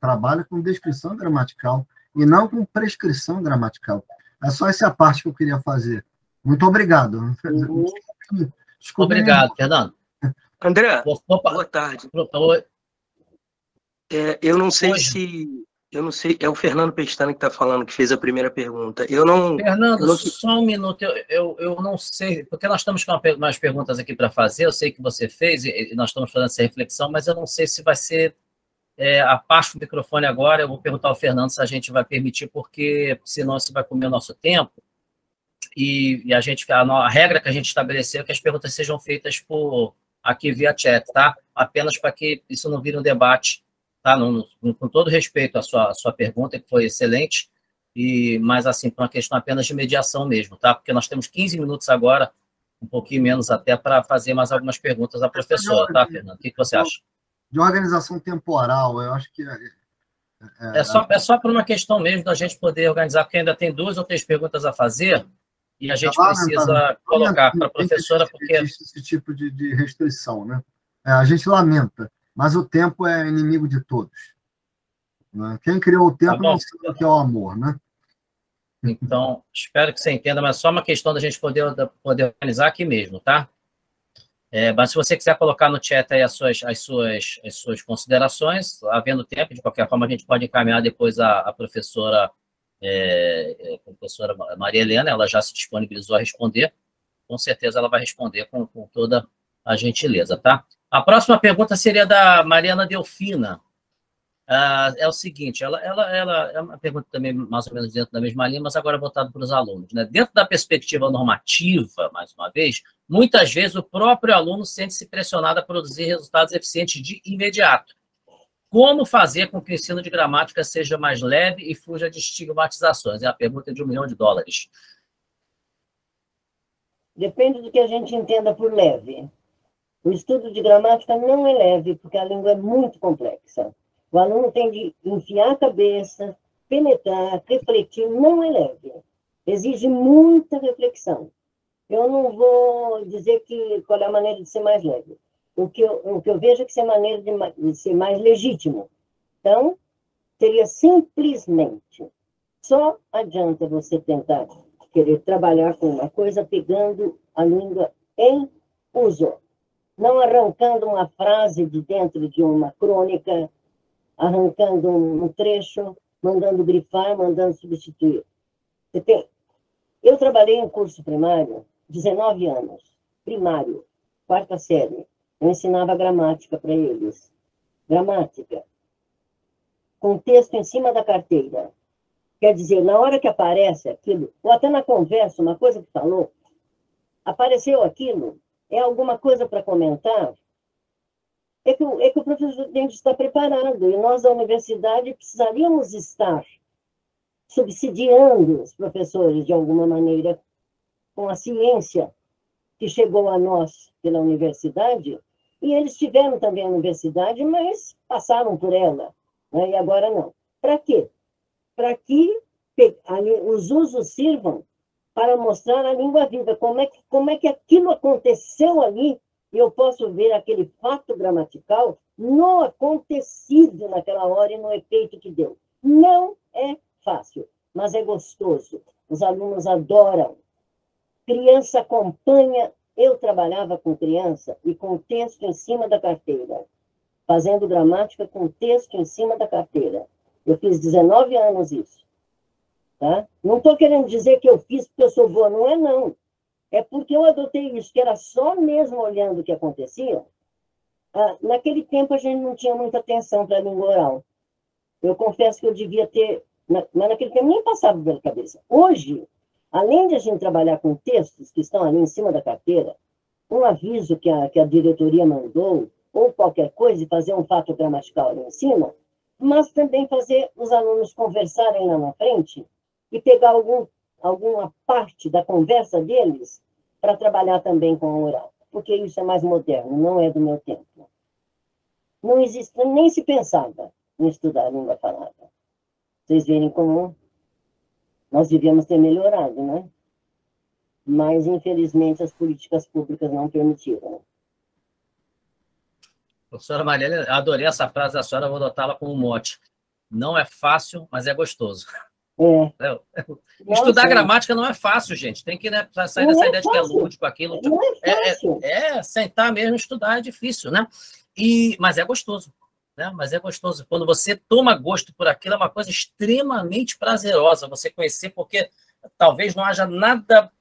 trabalha com descrição gramatical e não com prescrição gramatical. É só essa parte que eu queria fazer. Muito obrigado. Desculpa. Obrigado, Fernando. André, boa tarde. Eu não sei se... Eu não sei, é o Fernando Pestana que está falando, que fez a primeira pergunta. Fernando, só um minuto, eu não sei, porque nós estamos com umas perguntas aqui para fazer, eu sei que você fez, e nós estamos fazendo essa reflexão, mas eu não sei se vai ser a parte do microfone agora, eu vou perguntar ao Fernando se a gente vai permitir, porque senão você vai comer o nosso tempo, e a regra que a gente estabeleceu é que as perguntas sejam feitas aqui via chat, tá? Apenas para que isso não vire um debate. Tá? Com todo respeito à sua pergunta, que foi excelente, mas assim, por uma questão apenas de mediação mesmo, tá? Porque nós temos 15 minutos agora, um pouquinho menos até, para fazer mais algumas perguntas à professora, tá, Fernando? O que você acha? De organização temporal, eu acho que... É só por uma questão mesmo da gente poder organizar, porque ainda tem 2 ou 3 perguntas a fazer, e a gente precisa colocar para a professora, porque... Existe esse tipo de restrição, né? A gente lamenta, mas o tempo é inimigo de todos. Né? Quem criou o tempo não sabe o que é o amor, né? Então, espero que você entenda, mas é só uma questão da gente poder organizar aqui mesmo, tá? Mas se você quiser colocar no chat aí as suas considerações, havendo tempo, de qualquer forma, a gente pode encaminhar depois a professora Maria Helena, ela já se disponibilizou a responder, com certeza ela vai responder com toda a gentileza, tá? A próxima pergunta seria da Mariana Delfina. É o seguinte, ela é uma pergunta também mais ou menos dentro da mesma linha, mas agora voltada para os alunos, né? Dentro da perspectiva normativa, mais uma vez, muitas vezes o próprio aluno sente-se pressionado a produzir resultados eficientes de imediato. Como fazer com que o ensino de gramática seja mais leve e fuja de estigmatizações? É a pergunta de $1 milhão. Depende do que a gente entenda por leve. O estudo de gramática não é leve, porque a língua é muito complexa. O aluno tem de enfiar a cabeça, penetrar, refletir, não é leve. Exige muita reflexão. Eu não vou dizer qual é a maneira de ser mais leve. O que eu vejo é que é a maneira de ser mais legítimo. Então, seria simplesmente, só adianta você tentar querer trabalhar com uma coisa pegando a língua em uso. Não arrancando uma frase de dentro de uma crônica, arrancando um trecho, mandando grifar, mandando substituir. Eu trabalhei em curso primário 19 anos, primário, 4ª série. Eu ensinava gramática para eles. Gramática. Com texto em cima da carteira. Quer dizer, na hora que aparece aquilo, ou até na conversa, uma coisa que falou, apareceu aquilo, é alguma coisa para comentar, é que o professor tem que estar preparado, e nós, da universidade, precisaríamos estar subsidiando os professores, de alguma maneira, com a ciência que chegou a nós pela universidade, e eles tiveram também a universidade, mas passaram por ela, né? E agora não. Para quê? Para que os usos sirvam para mostrar a língua viva, como é que aquilo aconteceu ali, e eu posso ver aquele fato gramatical no acontecido naquela hora e no efeito que deu. Não é fácil, mas é gostoso. Os alunos adoram. Criança acompanha. Eu trabalhava com criança e com texto em cima da carteira, fazendo gramática com texto em cima da carteira. Eu fiz 19 anos isso. Tá? Não estou querendo dizer que eu fiz porque eu sou boa, não é não. É porque eu adotei isso, que era só mesmo olhando o que acontecia. Naquele tempo a gente não tinha muita atenção para a língua oral. Eu confesso que eu devia ter, mas naquele tempo nem passava pela cabeça. Hoje, além de a gente trabalhar com textos que estão ali em cima da carteira, um aviso que a diretoria mandou, ou qualquer coisa, e fazer um fato gramatical ali em cima, mas também fazer os alunos conversarem lá na frente e pegar alguma parte da conversa deles para trabalhar também com o oral, porque isso é mais moderno, não é do meu tempo. Não existe, nem se pensava em estudar a língua falada. Vocês verem como nós devíamos ter melhorado, né? Mas, infelizmente, as políticas públicas não permitiram. Professora Marielle, adorei essa frase da senhora, vou adotá-la como mote. Não é fácil, mas é gostoso. Estudar gramática não é fácil, gente. Tem que, né, sair dessa ideia de que é lúdico, aquilo. Não é fácil. Sentar mesmo, estudar é difícil, né? Mas é gostoso. Né? Mas é gostoso. Quando você toma gosto por aquilo, é uma coisa extremamente prazerosa você conhecer, porque talvez não haja nada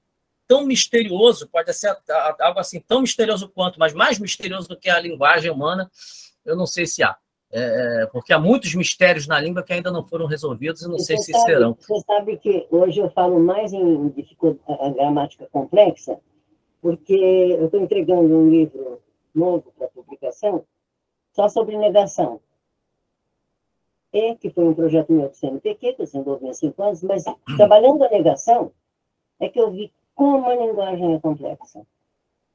tão misterioso, pode ser algo assim tão misterioso quanto, mas mais misterioso do que a linguagem humana, eu não sei se há. Porque há muitos mistérios na língua que ainda não foram resolvidos e não sei se serão. Você sabe que hoje eu falo mais em gramática complexa, porque eu estou entregando um livro novo para publicação só sobre negação. Que foi um projeto meu do CNPq, que eu desenvolvi há 5 anos, mas trabalhando a negação, é que eu vi como a linguagem é complexa.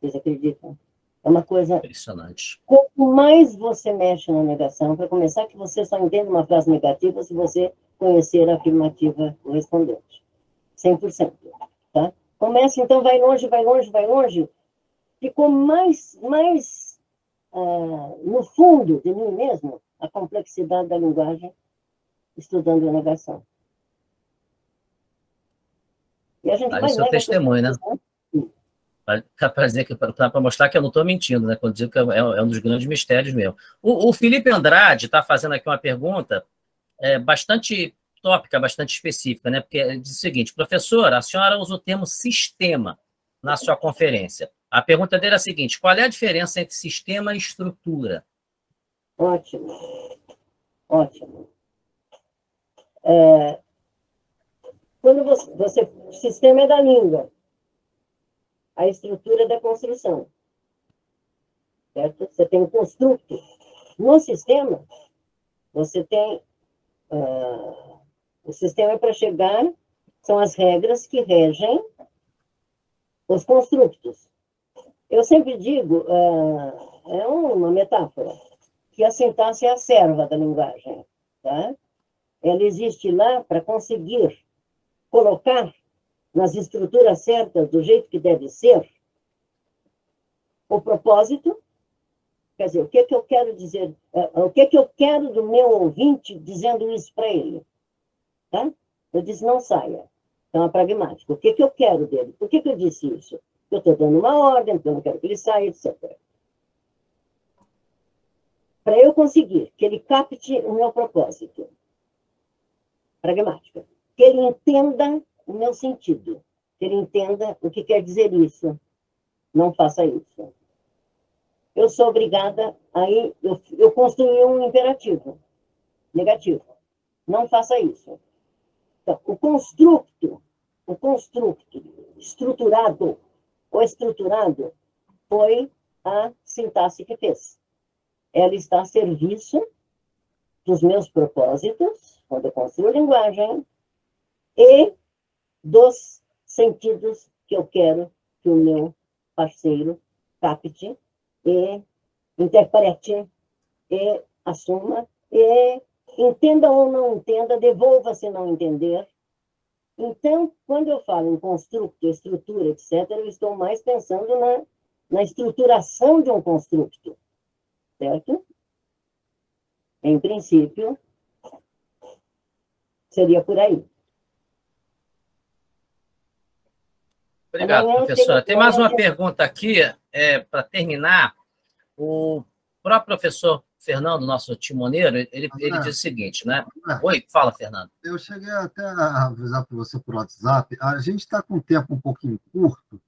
Vocês acreditam? É uma coisa... Impressionante. Quanto mais você mexe na negação, para começar, que você só entende uma frase negativa se você conhecer a afirmativa correspondente. 100%. Tá? Começa, então, vai longe, vai longe, vai longe. Ficou mais no fundo de mim mesmo a complexidade da linguagem estudando a negação. E a gente vai seu testemunho, né? Para dizer que para mostrar que eu não estou mentindo, né? Quando digo que é um dos grandes mistérios mesmo. O Felipe Andrade está fazendo aqui uma pergunta bastante tópica, bastante específica, né? Porque ele diz o seguinte: professora, a senhora usa o termo sistema na sua conferência. A pergunta dele é a seguinte: qual é a diferença entre sistema e estrutura? Ótimo. Ótimo. Quando o sistema é da língua, a estrutura é da construção. Certo? Você tem um construto. No sistema, você tem... o sistema é para chegar, são as regras que regem os construtos. Eu sempre digo, é uma metáfora, que a sintaxe é a serva da linguagem. Tá? Ela existe lá para conseguir colocar nas estruturas certas, do jeito que deve ser, o propósito, quer dizer, o que eu quero dizer, o que eu quero do meu ouvinte dizendo isso para ele. Tá? Eu disse, não saia. Então, é pragmático. O que eu quero dele? Por que eu disse isso? Eu estou dando uma ordem, porque eu não quero que ele saia, etc. Para eu conseguir que ele capte o meu propósito, pragmática. Que ele entenda o meu sentido, que ele entenda o que quer dizer isso. Não faça isso. Eu sou obrigada a ir, eu construí um imperativo negativo. Não faça isso. Então, o construto estruturado, o estruturado, foi a sintaxe que fez. Ela está a serviço dos meus propósitos, quando eu construo linguagem, e dos sentidos que eu quero que o meu parceiro capte e interprete e assuma e entenda ou não entenda, devolva se não entender. Então, quando eu falo em construto, estrutura, etc., eu estou mais pensando na estruturação de um construto, certo? Em princípio, seria por aí. Obrigado, professora. Tem mais uma pergunta aqui, para terminar. O próprio professor Fernando, nosso timoneiro, ele diz o seguinte, né? Oi, fala, Fernando. Eu cheguei até a avisar para você por WhatsApp, a gente está com o tempo um pouquinho curto,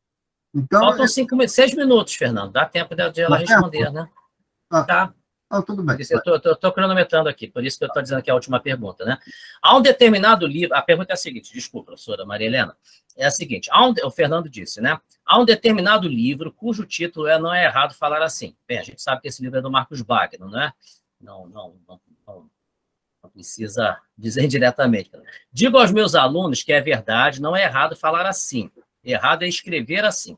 então... Faltam 6 minutos, Fernando, dá tempo de ela responder, né? Tá. Tudo bem. Eu estou cronometrando aqui, por isso que eu estou dizendo que é a última pergunta, né? Há um determinado livro... A pergunta é a seguinte, desculpa, professora Maria Helena. É a seguinte, o Fernando disse, né? Há um determinado livro cujo título Não é errado falar assim. Bem, a gente sabe que esse livro é do Marcos Wagner, não é? Não precisa dizer diretamente. Digo aos meus alunos que é verdade, não é errado falar assim. Errado é escrever assim.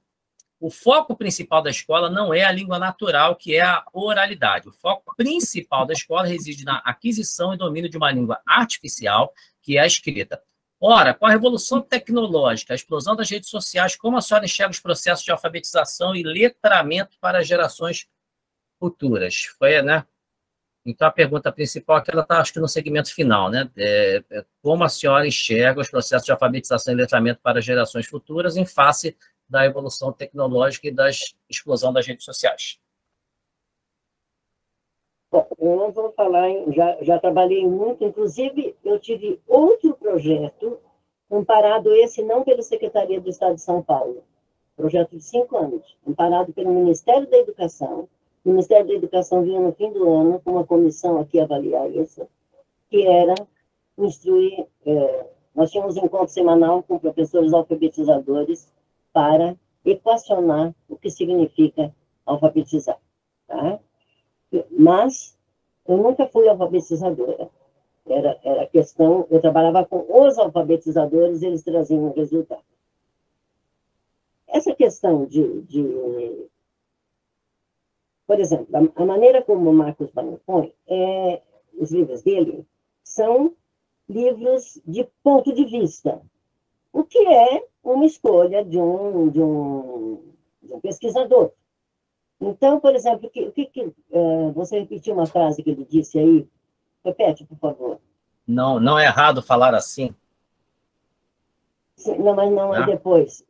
O foco principal da escola não é a língua natural, que é a oralidade. O foco principal da escola reside na aquisição e domínio de uma língua artificial, que é a escrita. Ora, com a revolução tecnológica, a explosão das redes sociais, como a senhora enxerga os processos de alfabetização e letramento para gerações futuras? Foi, né? Então, a pergunta principal aqui, ela está, acho que, no segmento final, né? Como a senhora enxerga os processos de alfabetização e letramento para gerações futuras em face da evolução tecnológica e da explosão das redes sociais? Bom, eu não vou falar, já trabalhei muito, inclusive eu tive outro projeto, amparado esse não pela Secretaria do Estado de São Paulo, projeto de 5 anos, amparado pelo Ministério da Educação. O Ministério da Educação vinha no fim do ano com uma comissão aqui avaliar isso, que era instruir, nós tínhamos um encontro semanal com professores alfabetizadores para equacionar o que significa alfabetizar, tá? Mas eu nunca fui alfabetizadora. Era questão, eu trabalhava com os alfabetizadores, eles traziam o resultado. Essa questão por exemplo, a maneira como o Marcos Wagner põe, os livros dele são livros de ponto de vista, o que é uma escolha de um pesquisador. Então, por exemplo, você repetiu uma frase que ele disse aí? Repete, por favor. Não é errado falar assim. Sim, não, mas não é depois.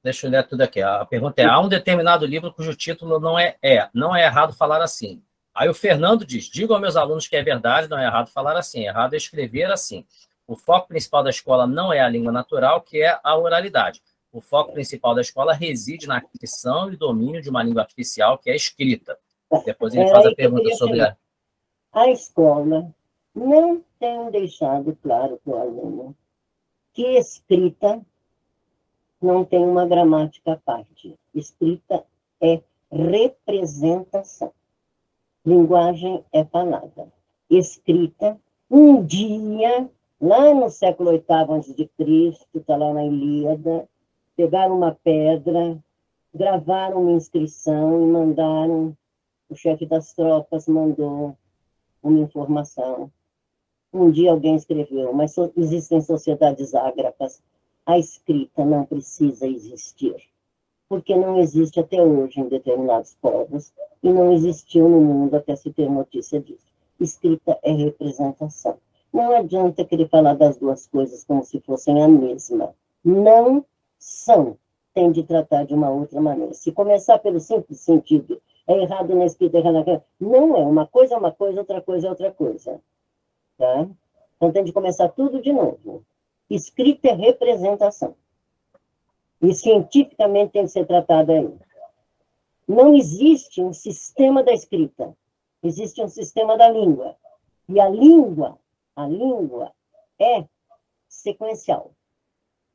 Deixa eu ler tudo aqui. A pergunta é, há um determinado livro cujo título não é errado falar assim. Aí o Fernando diz, digo aos meus alunos que é verdade, não é errado falar assim, é errado escrever assim. O foco principal da escola não é a língua natural, que é a oralidade. O foco principal da escola reside na aquisição e domínio de uma língua artificial, que é a escrita. Depois ele faz a pergunta sobre a escola não tem deixado claro para o aluno que escrita não tem uma gramática à parte. Escrita é representação. Linguagem é palavra. Escrita, um dia, lá no século VIII a.C., está lá na Ilíada, pegaram uma pedra, gravaram uma inscrição e mandaram, o chefe das tropas mandou uma informação. Um dia alguém escreveu, mas existem sociedades ágrafas. A escrita não precisa existir, porque não existe até hoje em determinados povos e não existiu no mundo até se ter notícia disso. Escrita é representação. Não adianta querer falar das duas coisas como se fossem a mesma. Não são. Tem de tratar de uma outra maneira. Se começar pelo simples sentido, é errado na escrita, é errado na... Não é. Uma coisa, outra coisa é outra coisa. Tá? Então tem de começar tudo de novo. Escrita é representação. E cientificamente tem que ser tratada aí. Não existe um sistema da escrita. Existe um sistema da língua. E a língua é sequencial.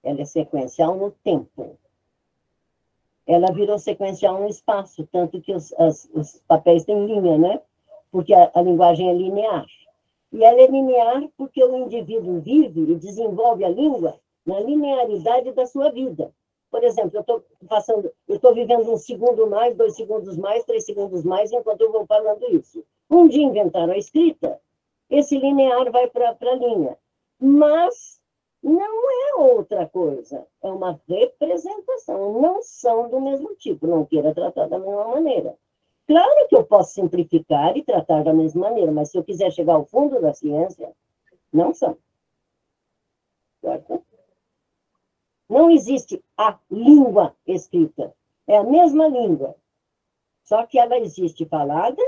Ela é sequencial no tempo. Ela virou sequencial no espaço, tanto que os papéis têm linha, né? Porque a linguagem é linear. E ela é linear porque o indivíduo vive e desenvolve a língua na linearidade da sua vida. Por exemplo, eu estou vivendo 1 segundo mais, 2 segundos mais, 3 segundos mais, enquanto eu vou falando isso. Um dia inventaram a escrita, esse linear vai para a linha. Mas não é outra coisa, é uma representação, não são do mesmo tipo, não queira tratar da mesma maneira. Claro que eu posso simplificar e tratar da mesma maneira, mas se eu quiser chegar ao fundo da ciência, não são. Certo? Não existe a língua escrita, é a mesma língua, só que ela existe falada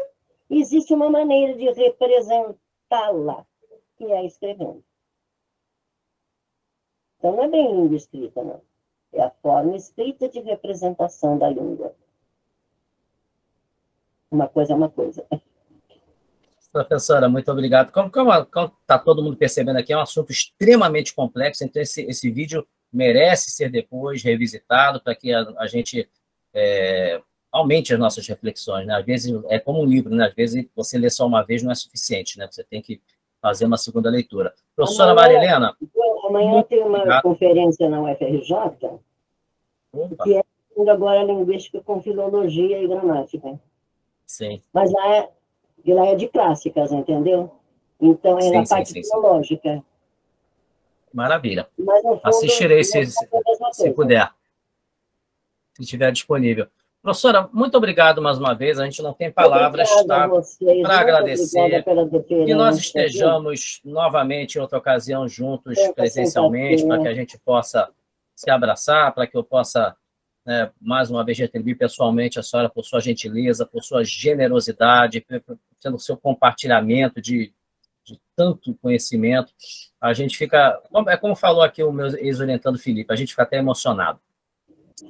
e existe uma maneira de representá-la, que é escrevendo. Então, não é bem língua escrita, não. É a forma escrita de representação da língua. Uma coisa é uma coisa. Professora, muito obrigado. Como está todo mundo percebendo aqui, é um assunto extremamente complexo, então esse vídeo merece ser depois revisitado para que a gente aumente as nossas reflexões, né? Às vezes é como um livro, né? Às vezes você lê só uma vez não é suficiente, né? Você tem que fazer uma segunda leitura. Professora Marilena. Amanhã tem uma conferência na UFRJ, que é agora linguística com filologia e gramática. Sim. Mas lá é de clássicas, entendeu? Então é na parte filológica. Maravilha. Mas, no fundo, assistirei se puder, se estiver disponível. Professora, muito obrigado mais uma vez. A gente não tem palavras para agradecer. E nós estejamos novamente em outra ocasião juntos presencialmente, para que a gente possa se abraçar, para que eu possa, mais uma vez, retribuir pessoalmente a senhora por sua gentileza, por sua generosidade, pelo seu compartilhamento de tanto conhecimento. A gente fica, é como falou aqui o meu ex-orientando Felipe, a gente fica até emocionado,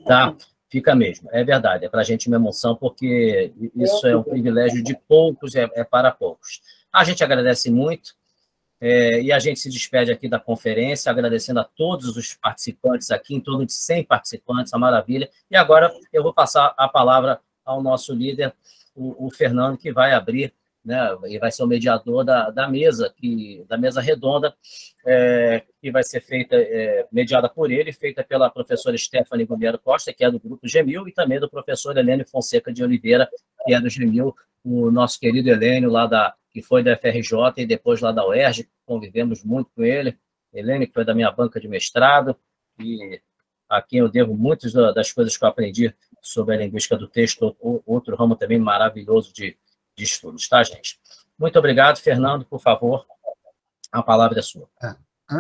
tá? Fica mesmo, é verdade, é para a gente uma emoção, porque isso é um privilégio de poucos, é para poucos. A gente agradece muito, e a gente se despede aqui da conferência, agradecendo a todos os participantes aqui, em torno de 100 participantes, a maravilha. E agora eu vou passar a palavra ao nosso líder, o Fernando, que vai abrir, né, e vai ser o mediador da mesa redonda, que vai ser feita, mediada por ele, feita pela professora Stephanie Gumiero Costa, que é do grupo Gemil, e também do professor Helênio Fonseca de Oliveira, que é do Gemil, o nosso querido Helênio, que foi da FRJ e depois lá da UERJ, convivemos muito com ele. Helênio, que foi da minha banca de mestrado, e a quem eu devo muitas das coisas que eu aprendi sobre a linguística do texto, outro ramo também maravilhoso de estudos, tá, gente? Muito obrigado, Fernando, por favor, a palavra é sua.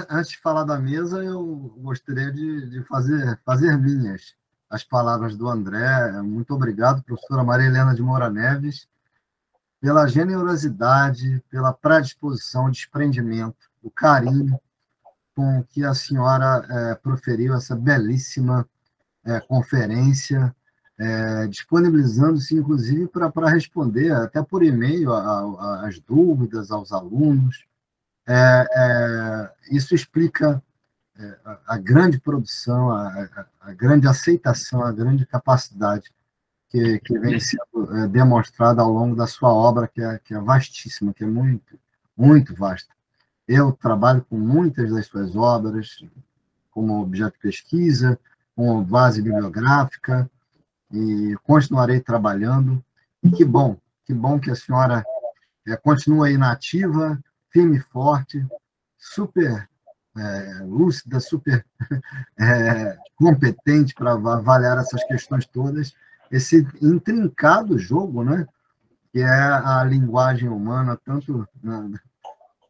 Antes de falar da mesa, eu gostaria de fazer minhas as palavras do André. Muito obrigado, professora Maria Helena de Moura Neves, pela generosidade, pela predisposição, desprendimento, o carinho com que a senhora proferiu essa belíssima conferência, disponibilizando-se, inclusive, para responder, até por e-mail, as dúvidas aos alunos. Isso explica a grande produção, a grande aceitação, a grande capacidade que vem sendo demonstrada ao longo da sua obra, que é vastíssima, que é muito, muito vasta. Eu trabalho com muitas das suas obras, como objeto de pesquisa, como base bibliográfica, e continuarei trabalhando. E que bom que a senhora continua aí na ativa, firme e forte, super lúcida, super competente para avaliar essas questões todas, esse intrincado jogo, né, que é a linguagem humana, tanto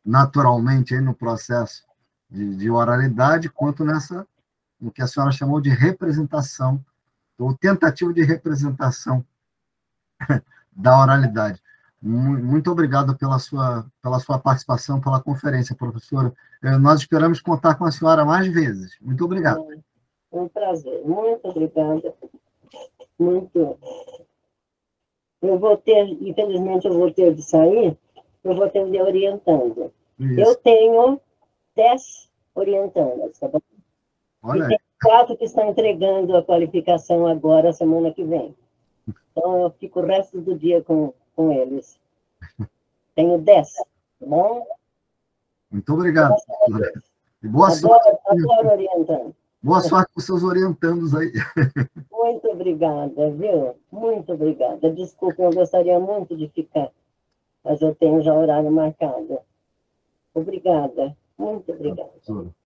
naturalmente aí no processo de oralidade, quanto no que a senhora chamou de representação, ou tentativa de representação da oralidade. Muito obrigado pela sua participação, pela conferência, professora. Nós esperamos contar com a senhora mais vezes. Muito obrigado. Um prazer. Muito obrigada. Muito. Infelizmente, eu vou ter de sair, eu vou ter de orientando. Isso. Eu tenho 10 orientandas, tá bom? Olha e tem 4 que estão entregando a qualificação agora, semana que vem. Então, eu fico o resto do dia com eles. Tenho 10, tá bom? Muito obrigado. E boa sorte. Adoro orientando. Boa sorte com os seus orientandos aí. Muito obrigada, viu? Muito obrigada. Desculpa, eu gostaria muito de ficar, mas eu tenho já horário marcado. Obrigada. Muito obrigada.